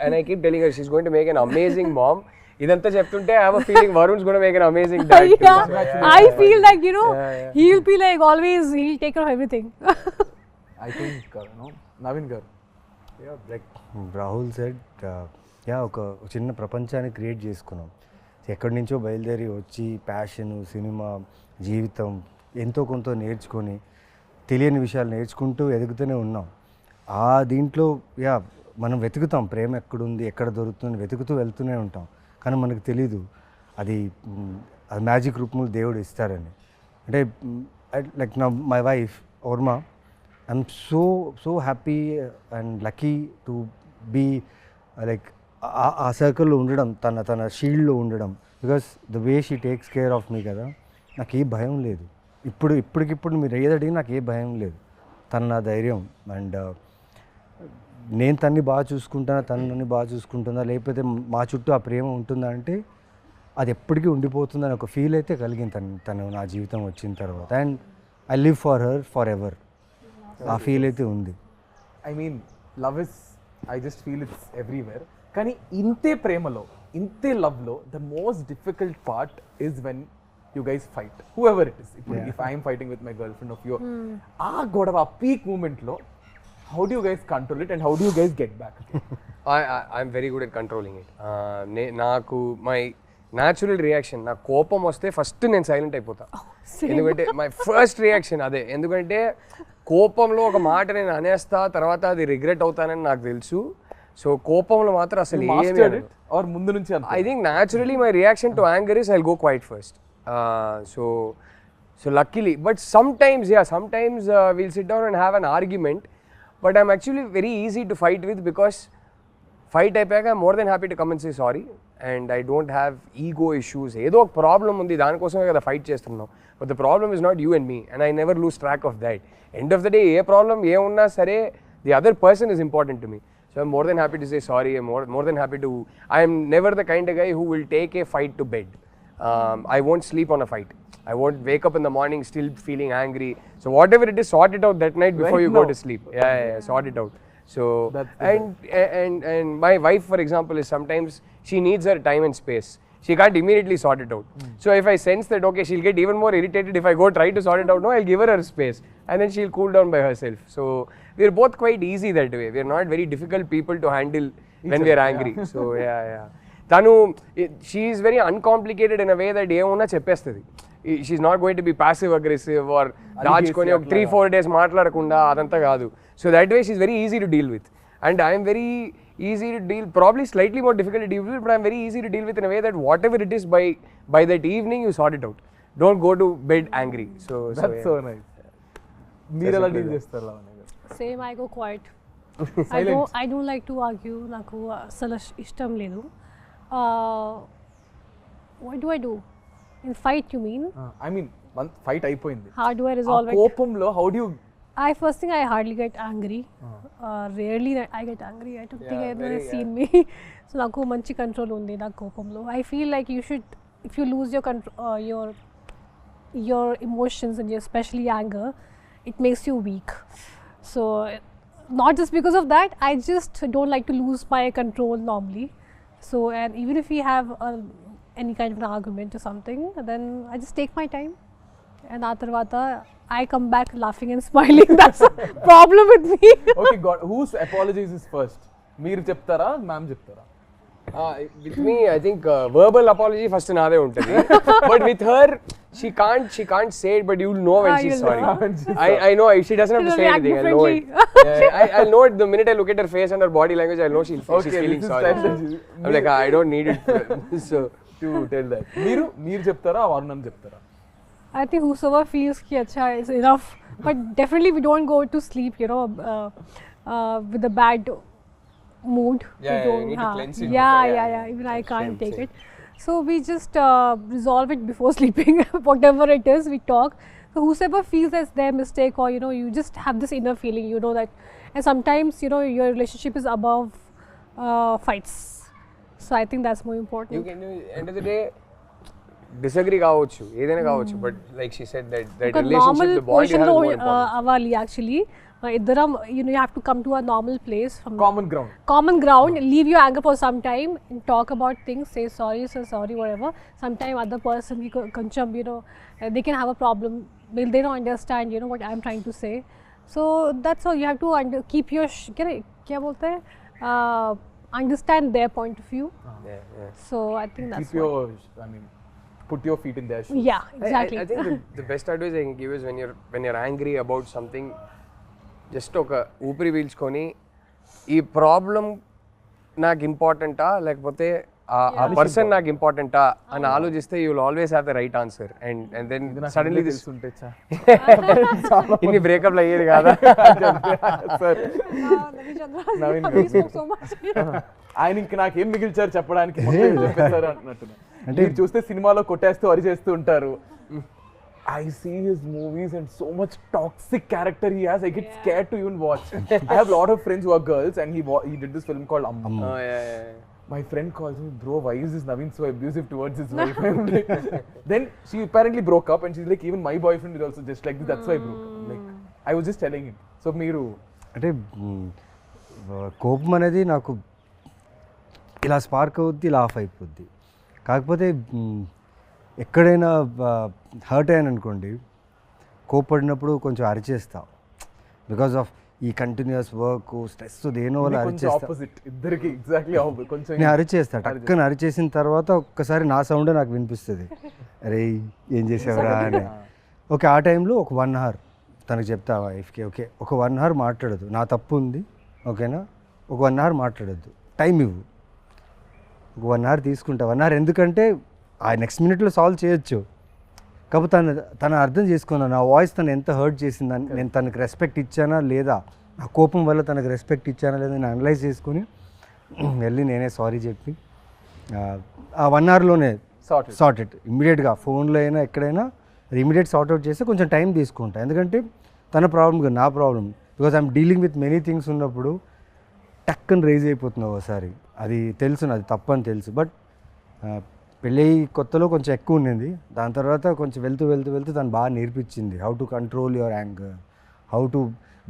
And I keep telling her she's going to make an amazing mom. Idantha cheptunte I have a feeling Varun's going to make an amazing dad too. Yeah, I feel like, you know, he'll be like always, he'll take care of everything. I think, Naveen garu. Yeah, like Rahul said, ఒక చిన్న ప్రపంచాన్ని create చేసుకున్నాం. ఎక్కడి నుంచో బయలుదేరి వచ్చి passion, cinema, జీవితం ఎంతో కొంత నేర్చుకొని తెలియని విషయాలు నేర్చుకుంటూ ఎదుగుతూనే ఉన్నాం. ఆ దీంట్లో మనం వెతుకుతాం ప్రేమ ఎక్కడుంది, ఎక్కడ దొరుకుతుంది, వెతుకుతూ వెళ్తూనే ఉంటాం. కానీ మనకు తెలీదు అది మ్యాజిక్ రూపంలో దేవుడు ఇస్తారని. అంటే లైక్ నా my wife Varma, I'm so happy and lucky to be like ఆ సర్కిల్లో ఉండడం, తన షీల్డ్లో ఉండడం. Because the way she takes care of me కదా, నాకు ఏ భయం లేదు. ఇప్పటికిప్పుడు మీరు ఏది అడిగినా నాకు ఏ భయం లేదు. తను నా ధైర్యం. అండ్ నేను తన్ని బాగా చూసుకుంటానా, తను నన్ను బాగా చూసుకుంటుందా, లేకపోతే మా చుట్టూ ఆ ప్రేమ ఉంటుందా అంటే అది ఎప్పటికీ ఉండిపోతుందని ఒక ఫీల్ అయితే కలిగింది తను నా జీవితం వచ్చిన తర్వాత. And I live for her for ever. ఆ ఫీల్ అయితే ఉంది. I mean love is, I just feel it's everywhere. కానీ ఇంతే ప్రేమలో, ఇంతే లవ్లో the most difficult part is when you guys fight, whoever it is. If I am fighting with my girlfriend, of you, godava peak moment lo, how do you guys control it and how do you guys get back? I'm very good at controlling it. Naaku my natural reaction, na kopam vaste first nenu silent ayipota. Endukante my first reaction ade, endukante kopamlo oka maata nenu anesta tarvata adi regret avuthanani naaku telusu. So kopamlo matra asalu emi or mundu nunchi ante. I think naturally my reaction to anger is I'll go quiet first. So luckily, but sometimes we'll sit down and have an argument, but I'm actually very easy to fight with because fight ayapaka I'm more than happy to come and say sorry, and I don't have ego issues. Edo ok problem undi, dani kosame kada fight chestunnam, but the problem is not you and me, and I never lose track of that. End of the day A problem ఏ ఉన్నా సరే the other person is important to me, so I'm more than happy to say sorry. I'm more than happy to, I am never the kind of guy who will take a fight to bed. I won't sleep on a fight. I won't wake up in the morning still feeling angry. So whatever it is, sort it out that night before you go to sleep. Yeah, sort it out. So and my wife, for example, is sometimes she needs her time and space. She can't immediately sort it out. So if I sense that okay, she'll get even more irritated if I go try to sort it out, no, I'll give her space, and then she'll cool down by herself. So we're both quite easy that way. We're not very difficult people to handle when we're angry. So yeah. Tanu, she is very uncomplicated in a way that ఏమన్నా చెప్పేస్తుంది. She's not going to be passive aggressive or దాచుకొని 3-4 days మాట్లాడకుండా అదంతా కాదు. So that way she's very easy to deal with, and I am very easy to deal, probably slightly more difficult to deal with, but I'm very easy to deal with in a way that whatever it is, by that evening you sort it out. Don't go to bed angry. That's so nice. మీరు ఎలా deal చేస్తారు Lavanya garu? Same, I go quiet. I don't like to argue. నాకు అసలు ఇష్టం లేదు. What do I do? In fight, you mean? I mean, fight అయిపోయింది. How do I resolve it? కోపంలో how do you? First thing, I hardly get angry. Rarely I get angry. I don't think I've ever seen me. So నాకు మంచి control ఉంది నా కోపంలో. I feel like you should, if you lose your control, your emotions and especially anger, it makes you weak. So not just because of that, I just don't like to lose my control normally. So, and even if we have any kind of an argument or something, then I just take my time, and atarvata I come back laughing and smiling. That's a problem with me. Okay, God, whose apologies is first? మీరు చెప్తారా, ma'am చెప్తారా? With me, I think verbal apology first naade untadi. But with her, she can't say it, but you'll know when she's you'll sorry. know. I know she doesn't have to She'll say react anything. I'll know it. differently. I'll know it the minute I look at her face and her body language. I'll know she's feeling sorry. I'm like, I don't need it. So to tell that. మీరు చెప్తారా వరుణ్ అని చెప్తారా? I think whosoever feels ki acha is enough, but definitely we don't go to sleep, with a bad mood. Yeah, We you don't, need to cleanse it Yeah, before, yeah, yeah. yeah. Even I can't Same, take same. it. So we just resolve it before sleeping, whatever it is, we talk. So whosoever feels that's their mistake, or you just have this inner feeling, that, and sometimes your relationship is above fights. So I think that's more important. you can, end of the day, disagree కావచ్చు ఏదైనా కావచ్చు, but like she said that relationship, the bond you have is more important. Avali actually, iddaram, you have to come to a normal place from common ground. leave your anger for some time and talk about things, say sorry, whatever. Sometime other person koncham, they can have a problem, they don't understand what I'm trying to say. So that's all, you have to keep your kya bolte hai, understand their point of view. Yeah. So I think that's Keep your, put your feet in their shoes. yeah, exactly. I think the best advice I can give is when you're angry about something, just ఒక ఊపిరి పీల్చుకొని ఈ problem నాకు ఇంపార్టెంటా లేకపోతే ఆ person నాకు ఇంపార్టెంటా అని ఆలోచిస్తే you will always have the right answer. And then suddenly this ఇన్ని బ్రేకప్లు అయ్యేది కాదా sir Naveen Chandra, he spoke so much. ఆయన ఇంక నాకేం మిగిల్చారు చెప్పడానికి, మొత్తం చెప్పేశారు అంటున్నారు. అంటే మీరు చూస్తే సినిమాలో కొట్టేస్తూ అరిచేస్తూ ఉంటారు. I see his movies and so much toxic character he has. I get scared to even watch. I have a lot of friends who are girls, and he did this film called Amma. Oh yeah. My friend calls me, bro, why is this Naveen so abusive towards his wife? I'm like, then she apparently broke up, and she's like, even my boyfriend is also just like this. That's why I broke up. Like, I was just telling him. So మీరు అంటే కోపం అనేది నాకు ఇలా spark అవుద్ది, ఇలా of అయిపోద్ది. కాకపోతే ఎక్కడైనా హర్ట్ అయ్యాను అనుకోండి, కోపడినప్పుడు కొంచెం అరిచేస్తా. బికాస్ ఆఫ్ ఈ కంటిన్యూస్ వర్క్ స్ట్రెస్ దేనో వల్ల అరిచేస్తా. నేను అరిచేస్తా, టక్కన అరిచేసిన తర్వాత ఒక్కసారి నా సౌండే నాకు వినిపిస్తుంది, అరే ఏం చేసావురా అని. ఓకే, ఆ టైంలో ఒక 1 hour తనకు చెప్తా వైఫ్కి, ఓకే ఒక 1 hour మాట్లాడద్దు, నా తప్పు ఉంది ఓకేనా, ఒక 1 hour మాట్లాడద్దు, టైం ఇవ్వు, ఒక 1 hour తీసుకుంటా. 1 hour ఎందుకంటే ఆ నెక్స్ట్ మినిట్లో సాల్వ్ చేయొచ్చు. కాకపోతే తను అర్థం చేసుకున్నాను నా వాయిస్ తను ఎంత హర్ట్ చేసిందని, నేను తనకు రెస్పెక్ట్ ఇచ్చానా లేదా, ఆ కోపం వల్ల తనకు రెస్పెక్ట్ ఇచ్చానా లేదా నేను అనలైజ్ చేసుకుని వెళ్ళి నేనే సారీ చెప్పి ఆ 1 hourలోనే సార్ట్ ఇమ్మీడియట్గా ఫోన్లో అయినా ఎక్కడైనా అది ఇమీడియట్ సార్ట్అవుట్ చేస్తే కొంచెం టైం తీసుకుంటా. ఎందుకంటే తన ప్రాబ్లం కాదు నా problem, because I'm dealing with many things ఉన్నప్పుడు టక్కని రేజ్ అయిపోతున్నావు ఒకసారి. అది తెలుసు, అది తప్పని తెలుసు. బట్ పెళ్ళి కొత్తలో కొంచెం ఎక్కువ ఉండింది, దాని తర్వాత కొంచెం వెళ్తూ తను బాగా నేర్పించింది how to control your anger, how to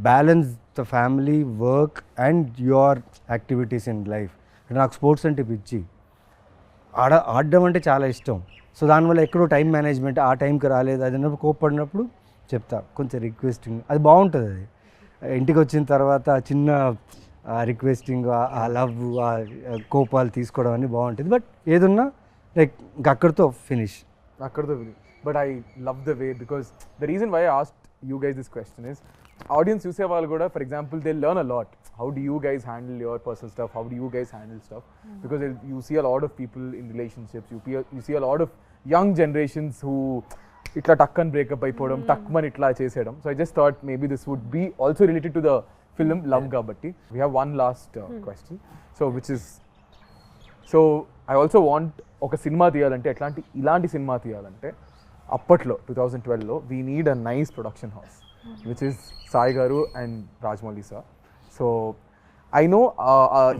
balance the family, work and your activities in life. నాకు స్పోర్ట్స్ అంటే పిచ్చి, ఆడడం అంటే చాలా ఇష్టం. సో దానివల్ల ఎక్కడో టైం మేనేజ్మెంట్ ఆ టైంకి రాలేదు, అది కోప్పడినప్పుడు చెప్తా కొంచెం రిక్వెస్టింగ్, అది బాగుంటుంది. అది ఇంటికి వచ్చిన తర్వాత చిన్న రిక్వెస్టింగ్, ఆ లవ్, ఆ కోపాలు తీసుకోవడం అన్నీ బాగుంటుంది. బట్ ఏదున్నా లైక్ అక్కడితో finish. But I love the way, because the reason why I asked you guys this question is, audience చూసే వాళ్ళు కూడా for example they learn a lot. How do you guys handle your personal stuff? How do you guys handle stuff? Because you see a lot of people in relationships. You see a lot of young generations who itla takkan break up అయిపోవడం, takman itla చేసేయడం. So I just thought maybe this would be also related to the film Love Kabatti. We have one last question. So which is, so I also want ఒక cinema తీయాలంటే ఇలాంటి cinema తీయాలంటే అప్పట్లో 2012లో we need a nice production house, which is Sai గారు and Rajamouli sir. So I know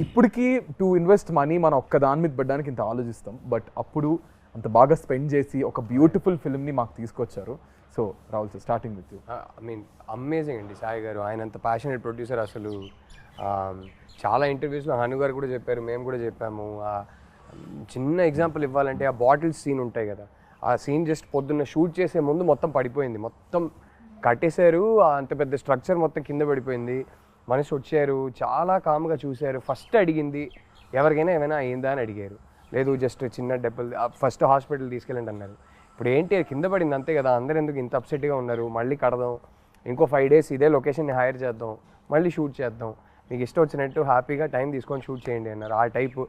ఇప్పటికీ to invest money మనం ఒక్క దాని మీద పెట్టడానికి ఇంత ఆలోచిస్తాం, బట్ అప్పుడు అంత బాగా స్పెండ్ చేసి ఒక బ్యూటిఫుల్ ఫిల్మ్ని మాకు తీసుకొచ్చారు. So Rahul sir, starting with you. I mean amazing అండి సాయి గారు, ఆయన అంత ప్యాషనేట్ ప్రొడ్యూసర్. అసలు చాలా ఇంటర్వ్యూస్లో హను గారు కూడా చెప్పారు, మేము కూడా చెప్పాము. చిన్న ఎగ్జాంపుల్ ఇవ్వాలంటే ఆ బాటిల్స్ సీన్ ఉంటాయి కదా, ఆ సీన్ జస్ట్ పొద్దున్న షూట్ చేసే ముందు మొత్తం పడిపోయింది, మొత్తం కట్టేశారు, అంత పెద్ద స్ట్రక్చర్ మొత్తం కింద పడిపోయింది. మనిషి వచ్చారు, చాలా కామ్గా చూశారు, ఫస్ట్ అడిగింది ఎవరికైనా ఏమైనా అయిందా అని అడిగారు. లేదు జస్ట్ చిన్న దెబ్బలు, ఫస్ట్ హాస్పిటల్ తీసుకెళ్ళండి అన్నారు. ఇప్పుడు ఏంటి కింద పడింది అంతే కదా, అందరు ఎందుకు ఇంత అప్సెట్గా ఉన్నారు, మళ్ళీ కడదాం, ఇంకో 5 days ఇదే లొకేషన్ని హైర్ చేద్దాం, మళ్ళీ షూట్ చేద్దాం, మీకు ఇష్టం వచ్చినట్టు హ్యాపీగా టైం తీసుకొని షూట్ చేయండి అన్నారు. ఆ టైపు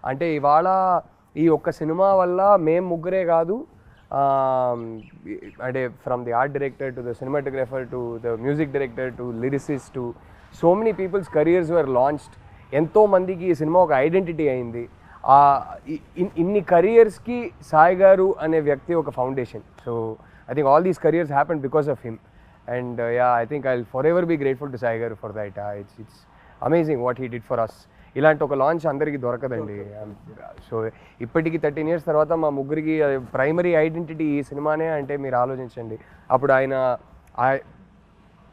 అంటే ఇవాళ ఈ ఒక్క సినిమా వల్ల మేము ముగ్గురే కాదు, అంటే from the art director to the cinematographer to the music director to lyricist to so many people's careers were launched. ఎంతోమందికి ఈ సినిమా ఒక ఐడెంటిటీ అయింది. ఇన్ని కెరియర్స్కి సాయి గారు అనే వ్యక్తి ఒక foundation. So I think all these careers happen because of him. And I think I will forever be grateful to Sai garu for that. It's amazing what he did for us. ఇలాంటి ఒక launch అందరికీ దొరకదండి. So ఇప్పటికీ 13 years తర్వాత మా ముగ్గురికి primary identity ఈ సినిమానే అంటే మీరు ఆలోచించండి. అప్పుడు ఆయన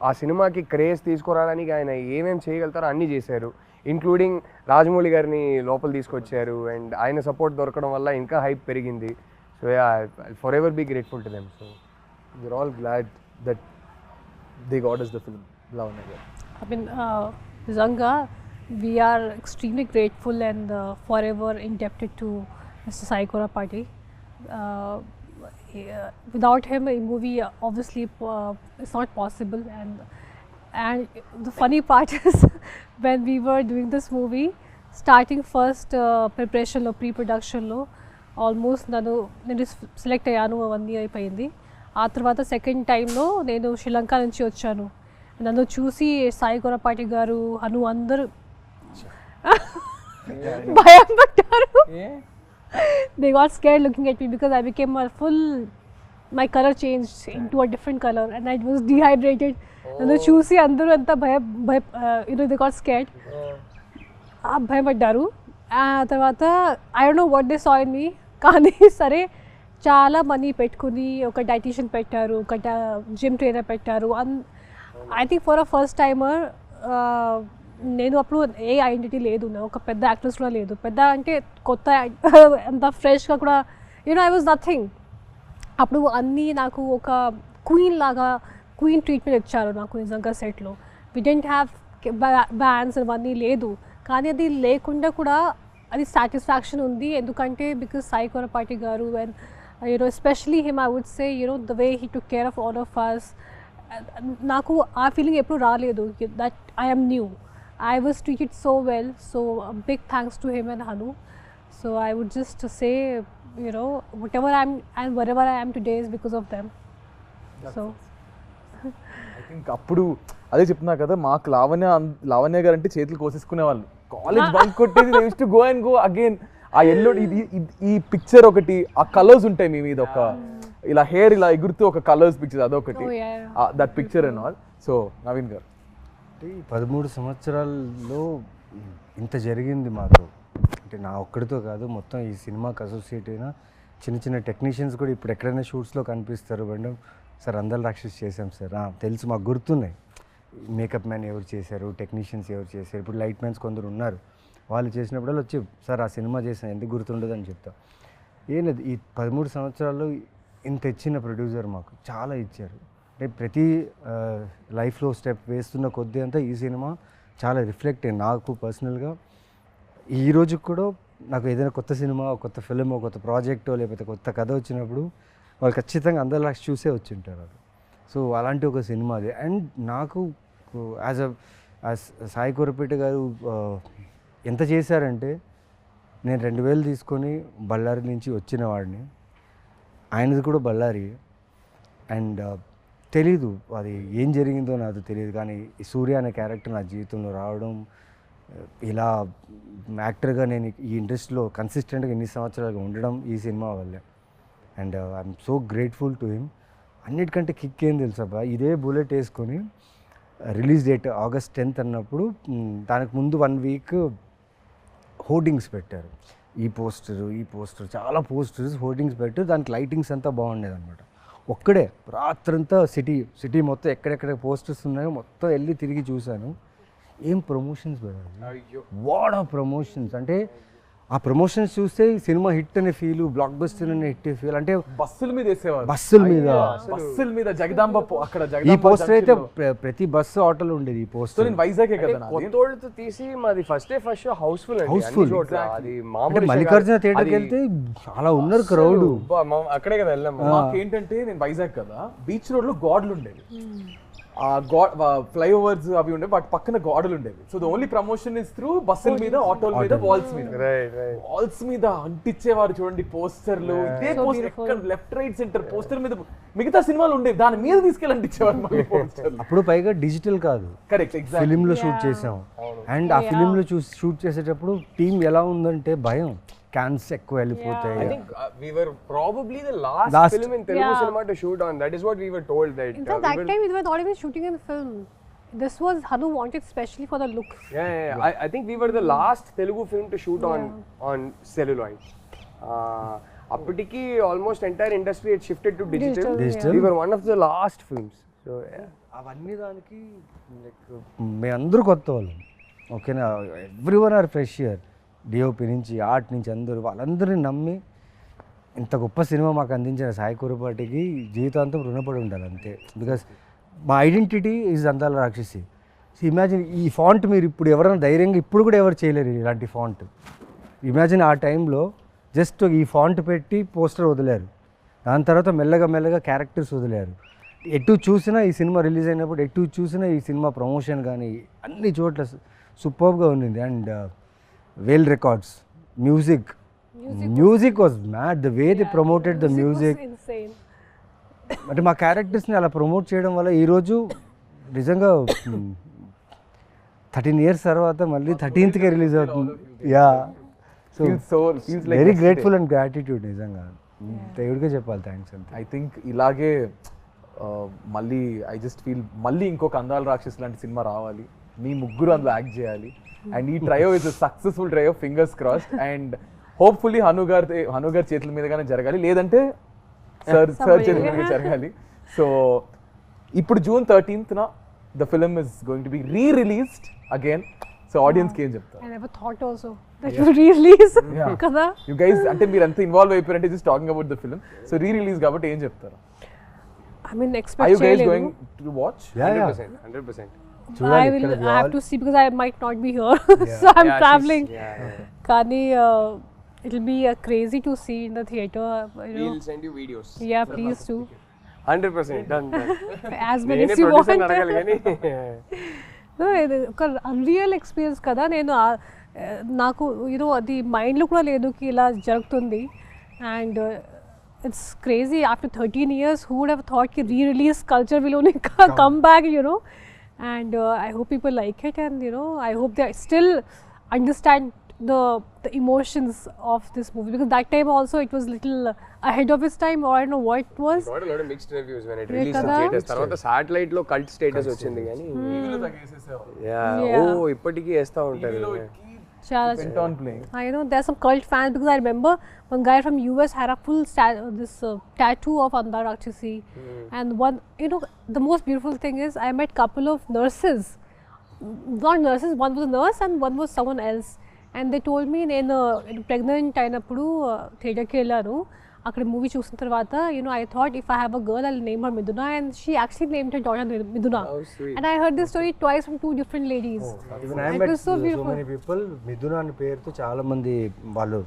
ఆ సినిమాకి క్రేజ్ తీసుకురావడానికి ఆయన ఏమేమి చేయగలుగుతారో అన్నీ చేశారు. ఇంక్లూడింగ్ రాజమౌళి గారిని లోపల తీసుకొచ్చారు. అండ్ ఆయన సపోర్ట్ దొరకడం వల్ల ఇంకా హైప్ పెరిగింది. So forever be grateful to them. So we're all glad that they got us the film. Lavanya garu. I mean, Zanga, we are extremely grateful and forever indebted to Mr. Sai Tripathi. Without him, a movie obviously is not possible. And the funny part is when we were doing this movie, starting first preparation lo, pre-production lo, almost నేను select అయ్యాను, 1 year అయిపోయింది. ఆ తర్వాత second టైంలో నేను శ్రీలంక నుంచి వచ్చాను. నన్ను చూసి సాయి కొరపాటి గారు అను అందరూ భయం పడ్డారు. They got scared looking at me because I became a full, my color changed into a different color and I was dehydrated. నన్ను చూసి అందరూ అంతా they got scared. భయపడ్డారు. ఆ తర్వాత I don't know what they saw in me. కానీ సరే చాలా మనీ పెట్టుకుని ఒక డైటీషియన్ పెట్టారు, ఒక జిమ్ ట్రైనర్ పెట్టారు. I think for a first timer నేను అప్పుడు ఏ ఐడెంటిటీ లేదు, ఒక పెద్ద యాక్ట్రెస్ కూడా లేదు. పెద్ద అంటే కొత్త అంత ఫ్రెష్గా కూడా ఐ వాజ్ నథింగ్. అప్పుడు అన్నీ నాకు ఒక క్వీన్ ట్రీట్మెంట్ ఇచ్చారు నాకు నిజంగా సెట్లో. వి డెంట్ హ్యావ్ బ్యాండ్స్ అవన్నీ లేదు, కానీ అది లేకుండా కూడా అది సాటిస్ఫాక్షన్ ఉంది. ఎందుకంటే because Sai Korrapati garu and especially him I would say the way he took care of all of us. నాకు ఆ ఫీలింగ్ ఎప్పుడు రాలేదు that I am new. I was treated so well, so a big thanks to him and Hanu. So I would just say, whatever I am and wherever I am today is because of them. So I think అప్పుడు అదే చెప్తున్నా కదా, మాకు లావణ్య గారు అంటే చేతులు కోసేసుకునే వాళ్ళు. College bunk కొట్టేది, they used to go and go again. ఆ ఎల్లో ఈ పిక్చర్ ఒకటి, ఆ కలర్స్ ఉంటాయి మీ మీద, ఒక ఇలా హెయిర్ ఇలా ఎగురుతూ ఒక కలర్స్ పిక్చర్ అదొకటి, that picture and all. So Naveen గారు, 13 సంవత్సరాల్లో ఇంత జరిగింది మాతో. అంటే నా ఒక్కడితో కాదు, మొత్తం ఈ సినిమాకి అసోసియేట్ అయిన చిన్న చిన్న టెక్నీషియన్స్ కూడా ఇప్పుడు ఎక్కడైనా షూట్స్లో కనిపిస్తారు. మేడం సార్ అందల రాక్షసి చేసాం సార్, తెలుసు మాకు గుర్తున్నాయి. మేకప్ మ్యాన్ ఎవరు చేశారు, టెక్నీషియన్స్ ఎవరు చేశారు, ఇప్పుడు లైట్ మ్యాన్స్ కొందరు ఉన్నారు, వాళ్ళు చేసినప్పుడల్లా వచ్చి సార్ ఆ సినిమా చేసాను ఎందుకు గుర్తుండదు అని చెప్తా. ఏం లేదు, ఈ 13 సంవత్సరాల్లో ఇంత ఇచ్చిన ప్రొడ్యూసర్ మాకు చాలా ఇచ్చారు. అంటే ప్రతి లైఫ్లో స్టెప్ వేస్తున్న కొద్దీ అంతా ఈ సినిమా చాలా రిఫ్లెక్ట్ అయ్యింది నాకు పర్సనల్గా. ఈ రోజుకి కూడా నాకు ఏదైనా కొత్త సినిమా, కొత్త ఫిలిం, కొత్త ప్రాజెక్టో లేకపోతే కొత్త కథ వచ్చినప్పుడు వాళ్ళు ఖచ్చితంగా అందరి లాగా చూసే వచ్చి ఉంటారు అది. సో అలాంటి ఒక సినిమా అది. అండ్ నాకు యాజ్ సాయి కొరపేట గారు ఎంత చేశారంటే, నేను 2000 తీసుకొని బళ్ళారి నుంచి వచ్చిన వాడిని, ఆయనది కూడా బళ్ళారి. అండ్ తెలీదు అది ఏం జరిగిందో నాకు తెలియదు, కానీ ఈ సూర్య అనే క్యారెక్టర్ నా జీవితంలో రావడం, ఇలా యాక్టర్గా నేను ఈ ఇండస్ట్రీలో కన్సిస్టెంట్గా ఇన్ని సంవత్సరాలుగా ఉండడం ఈ సినిమా వల్లే. And I'm so grateful to him. అన్నిటికంటే కిక్ ఏం తెలుసా, ఇదే బుల్లెట్ వేసుకొని రిలీజ్ డేట్ August 10th అన్నప్పుడు దానికి ముందు 1 week హోర్డింగ్స్ పెట్టారు. ఈ పోస్టర్ చాలా పోస్టర్స్ హోర్డింగ్స్ పెట్టారు. దానికి లైటింగ్స్ అంతా బాగుండేది అనమాట. ఒక్కడే రాత్రంతా సిటీ మొత్తం ఎక్కడెక్కడ పోస్టర్స్ ఉన్నాయో మొత్తం వెళ్ళి తిరిగి చూశాను. ఏం ప్రమోషన్స్ పెట్టారు, వాట్ ఆర్ ప్రమోషన్స్. అంటే ఆ ప్రమోషన్స్ చూస్తే ఈ సినిమా హిట్ అనే ఫీల్, బ్లాక్ బస్టర్ అనే హిట్ ఫీల్. అంటే బస్సుల మీద వేసేవారు, బస్సుల మీద బస్సుల మీద జగదాంబ అక్కడ ఈ జగదాంబ పోస్టర్ అయితే ప్రతి బస్సు ఆటోలో ఉండేది ఈ సో పోస్టర్. నేను వైజాగే కదా నాది. కొత్తోళ్ళతో తీసి మాది ఫస్ట్ షో హౌస్ఫుల్ అండి, Housefull. అన్ని చోట్ల. అది అంటే మామూలు మల్లికార్జున థియేటర్కి వెళ్తే చాలా ఉన్నారు క్రౌడ్. అక్కడే కదా వెళ్ళాం. మాకేంటంటే నేను వైజాగ్ కదా, బీచ్ రోడ్ లో గోడలు ఉండేవి, ఆ ఫ్లైఓవర్స్ అవి ఉండేవి, వాటి పక్కన గోడలు ఉండేవి. So the only promotion is through బస్సుల మీద, ఆటోల మీద, వాల్స్ మీద. వాల్స్ మీద అంటించేవారు చూడండి పోస్టర్లు. ఇదే పోస్టర్ ఎక్కడ లెఫ్ట్ రైట్ సెంటర్ పోస్టర్ మీద మిగతా సినిమాలు ఉండేవి, దాని మీద తీసుకెళ్ళి అంటించేవారు మళ్ళీ పోస్టర్లు. అప్పుడు పైగా డిజిటల్ కాదు, కరెక్ట్, ఎగ్జాక్ట్. ఫిలిం లో షూట్ చేసాం. అండ్ ఆ ఫిలిం లో షూట్ చేసేటప్పుడు టీం ఎలా ఉందంటే భయం, క్యాన్స్ ఎక్కువ వెళ్ళిపోతాయి. I think we were probably the last film in Telugu cinema to shoot on. That is what we were told. That In fact, that time we were not even shooting in film. This was Hanu wanted specially for the look. Yeah. I think we were the last Telugu film to shoot on celluloid. అప్పటికి almost entire industry had shifted to digital. We were one of the last films. So అవన్నీ దానికి మేమందరూ కొత్త వాళ్ళం. ఓకేనా, every one or fresh year. DOP నుంచి, art నుంచి అందరూ, వాళ్ళందరినీ నమ్మి ఇంత గొప్ప సినిమా మాకు అందించిన సాయి కురపాటికి జీవితాంతం రుణపడి ఉండాలి అంతే. బికాస్ మా ఐడెంటిటీ ఈజ్ అందాల రాక్షసి. ఇమాజిన్ ఈ ఫాంట్ మీరు ఇప్పుడు ఎవరైనా ధైర్యంగా ఇప్పుడు కూడా ఎవరు చేయలేరు ఇలాంటి ఫాంట్. ఇమాజిన్ ఆ టైంలో జస్ట్ ఈ ఫాంట్ పెట్టి పోస్టర్ వదిలేరు, దాని తర్వాత మెల్లగా మెల్లగా క్యారెక్టర్స్ వదిలేరు. ఎటు చూసినా ఈ సినిమా రిలీజ్ అయినప్పుడు ఎటు చూసినా ఈ సినిమా ప్రమోషన్ కానీ అన్ని చోట్ల సూపర్గా ఉండింది. And well records, music was mad, the way they promoted the music was insane. అంటే మా క్యారెక్టర్స్ని అలా ప్రమోట్ చేయడం వల్ల ఈరోజు నిజంగా 13 years తర్వాత మళ్ళీ 13th రిలీజ్ అవుతుంది. Yeah, so very grateful and gratitude. నిజంగా దేవుడికే చెప్పాలి థ్యాంక్స్ అంతే. ఐ థింక్ ఇలాగే మళ్ళీ ఐ జస్ట్ ఫీల్ మళ్ళీ ఇంకొక అందాల రాక్షస్ లాంటి సినిమా రావాలి, మీ ముగ్గురు అందులో యాక్ట్ చేయాలి. అండ్ ఈ trio is successful trio, fingers crossed. And hopefully Hanu గారి చేతుల మీదగానే జరగాలి, లేదంటే సార్ చేతుల మీద జరగాలి. సో ఇప్పుడు June 13th the film is going to be re-released again. So ఆడియన్స్కి ఏం చెప్తారు? I never thought also that you re-release కదా. యు గైస్ అంటే మీరు అంత ఇన్వాల్వ్ అయిపోయారంటే just talking about the film. So re-release కాబట్టి ఏం చెప్తారు? I mean, Are expect you guys going to watch? Yeah. 100%. I have to see because I might not be here. So I'm traveling. Kani, it'll be crazy to see in the theater. We'll send you videos. Yeah, please do. 100% done. As many as you want. No, ఒక unreal experience కదా. నేను నాకు అది మైండ్లో కూడా లేదు కి ఇలా జరుగుతుంది. And it's crazy after 13 years who would have thought ki re-release culture will only come back, and I hope people like it, and I hope they still understand the emotions of this movie, because that time also it was little ahead of its time, or I don't know what it was. It got a lot of mixed reviews when it released in theaters. Tarvata satellite lo cult status వచ్చింది గానీ టీవీలో తగ్గేసేసావు. ఇప్పటికీ వేస్తా ఉంటారు. Went on playing. I know there's some cult fans, because I remember one guy from US had a full tattoo of Andala Rakshashi. And one, the most beautiful thing is I met couple of nurses, not nurses, one was a nurse and one was someone else, and they told me నేను pregnant అయినప్పుడు థియేటర్కి వెళ్ళాను. అక్కడ movie చూసిన తర్వాత I thought if I have a girl I'll name her Miduna, and she actually named her daughter Miduna. Oh, sweet. And I heard this story twice from two different ladies. Even I met so many people Miduna అనే పేరుతో చాలా మంది వాళ్ళు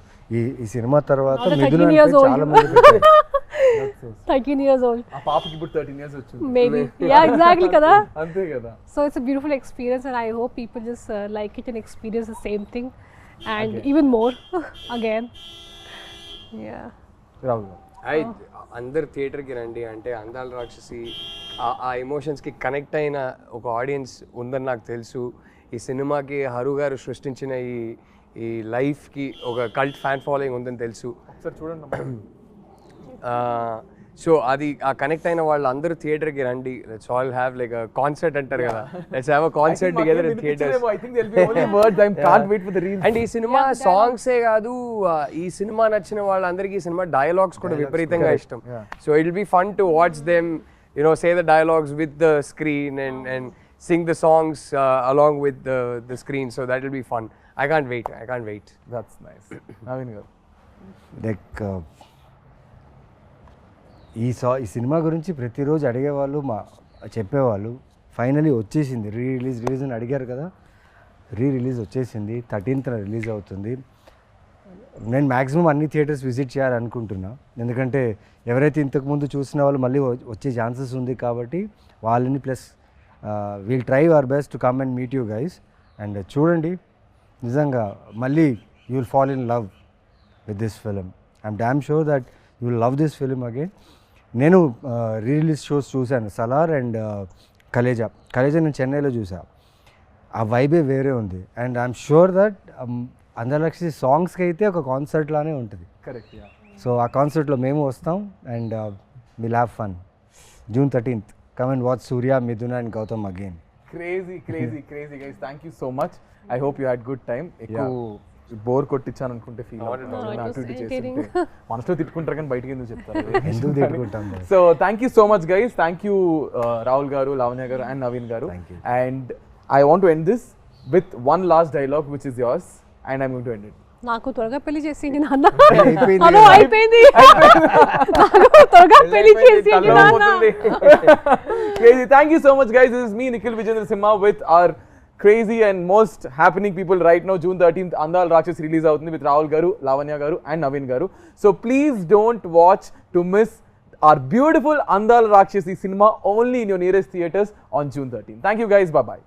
ఈ cinema తర్వాత మిథున అనే పేరు చాలా మంది పెట్టారు. 13 years old. ఆ పాపకి ఇప్పుడు 13 years వచ్చింది. Maybe. Yeah, exactly kada. అంతే కదా. So it's a beautiful experience, and I hope people just like it and experience the same thing and even more again. Yeah. అందరు థియేటర్కి రండి. అంటే అందాల రాక్షసి ఆ ఎమోషన్స్కి కనెక్ట్ అయిన ఒక ఆడియన్స్ ఉందని నాకు తెలుసు. ఈ సినిమాకి హరు గారు సృష్టించిన ఈ లైఫ్కి ఒక కల్ట్ ఫ్యాన్ ఫాలోయింగ్ ఉందని తెలుసు. ఒకసారి చూడండి. సో అది ఆ కనెక్ట్ అయిన వాళ్ళు అందరూ థియేటర్కి రండి. Let's all have like a concert అంటారు కదా, let's have a concert together in theatres. I think there'll be only words. I can't wait for the reels. And ఈ సినిమా సాంగ్సే కాదు, ఈ సినిమా నచ్చిన వాళ్ళందరికీ ఈ సినిమా డైలాగ్స్ కూడా విపరీతంగా ఇష్టం. So it will be fun to watch them say the dialogues with the screen and sing the songs along with the screen. So that will be fun. I can't wait. I can't wait. That's nice. Naveen గారు like ఈ cinema గురించి ప్రతిరోజు అడిగేవాళ్ళు చెప్పేవాళ్ళు. Finally వచ్చేసింది, release అని అడిగారు కదా, రిలీజ్ వచ్చేసింది. 13th రిలీజ్ అవుతుంది. నేను మ్యాక్సిమం అన్ని థియేటర్స్ విజిట్ చేయాలనుకుంటున్నా, ఎందుకంటే ఎవరైతే ఇంతకుముందు చూసిన వాళ్ళు మళ్ళీ వచ్చే ఛాన్సెస్ ఉంది కాబట్టి వాళ్ళని, plus we'll try our best to come and meet you guys. And చూడండి, నిజంగా మళ్ళీ you will fall in love with this film. I'm damn sure that you will love this film again. నేను release shows చూశాను, Salaar and Khaleja నేను చెన్నైలో చూసా. ఆ వైబే వేరే ఉంది. అండ్ ఐఎమ్ షూర్ దట్ అందల రాక్షసి సాంగ్స్కి అయితే ఒక కాన్సర్ట్ లానే ఉంటుంది. కరెక్ట్. సో ఆ కాన్సర్ట్లో మేము వస్తాం and will have fun. June 13th, come and watch Surya, Miduna and Gautam again. Crazy guys. Thank you so much. I hope you had good time. ఎక్కువ bore కొట్టించాను అనుకుంటే ఫీల్ మనసులో తిట్టుకుంటారు కానీ బయటకి ఎందుకు చెప్తారు? ఎందుకు తిట్టుకుంటాం? So thank you so much guys. Thank you Rahul garu, Lavanya garu and Naveen garu. And I want to end this with one last dialogue which is yours and I'm going to end it. నాకు త్వరగా పెళ్లి చేసింది నాన్న. అయిపోయింది. నాకు త్వరగా పెళ్లి చేసింది నాన్న. Crazy. Thank you so much guys. This is me Nikhil Vijayendra Simha with our crazy and most happening people right now. June 13th Andala Rakshashi release avutundi with Rahul garu, Lavanya garu and Naveen garu. So please don't watch to miss our beautiful Andala Rakshashi cinema only in your nearest theaters on June 13th. Thank you guys. Bye bye.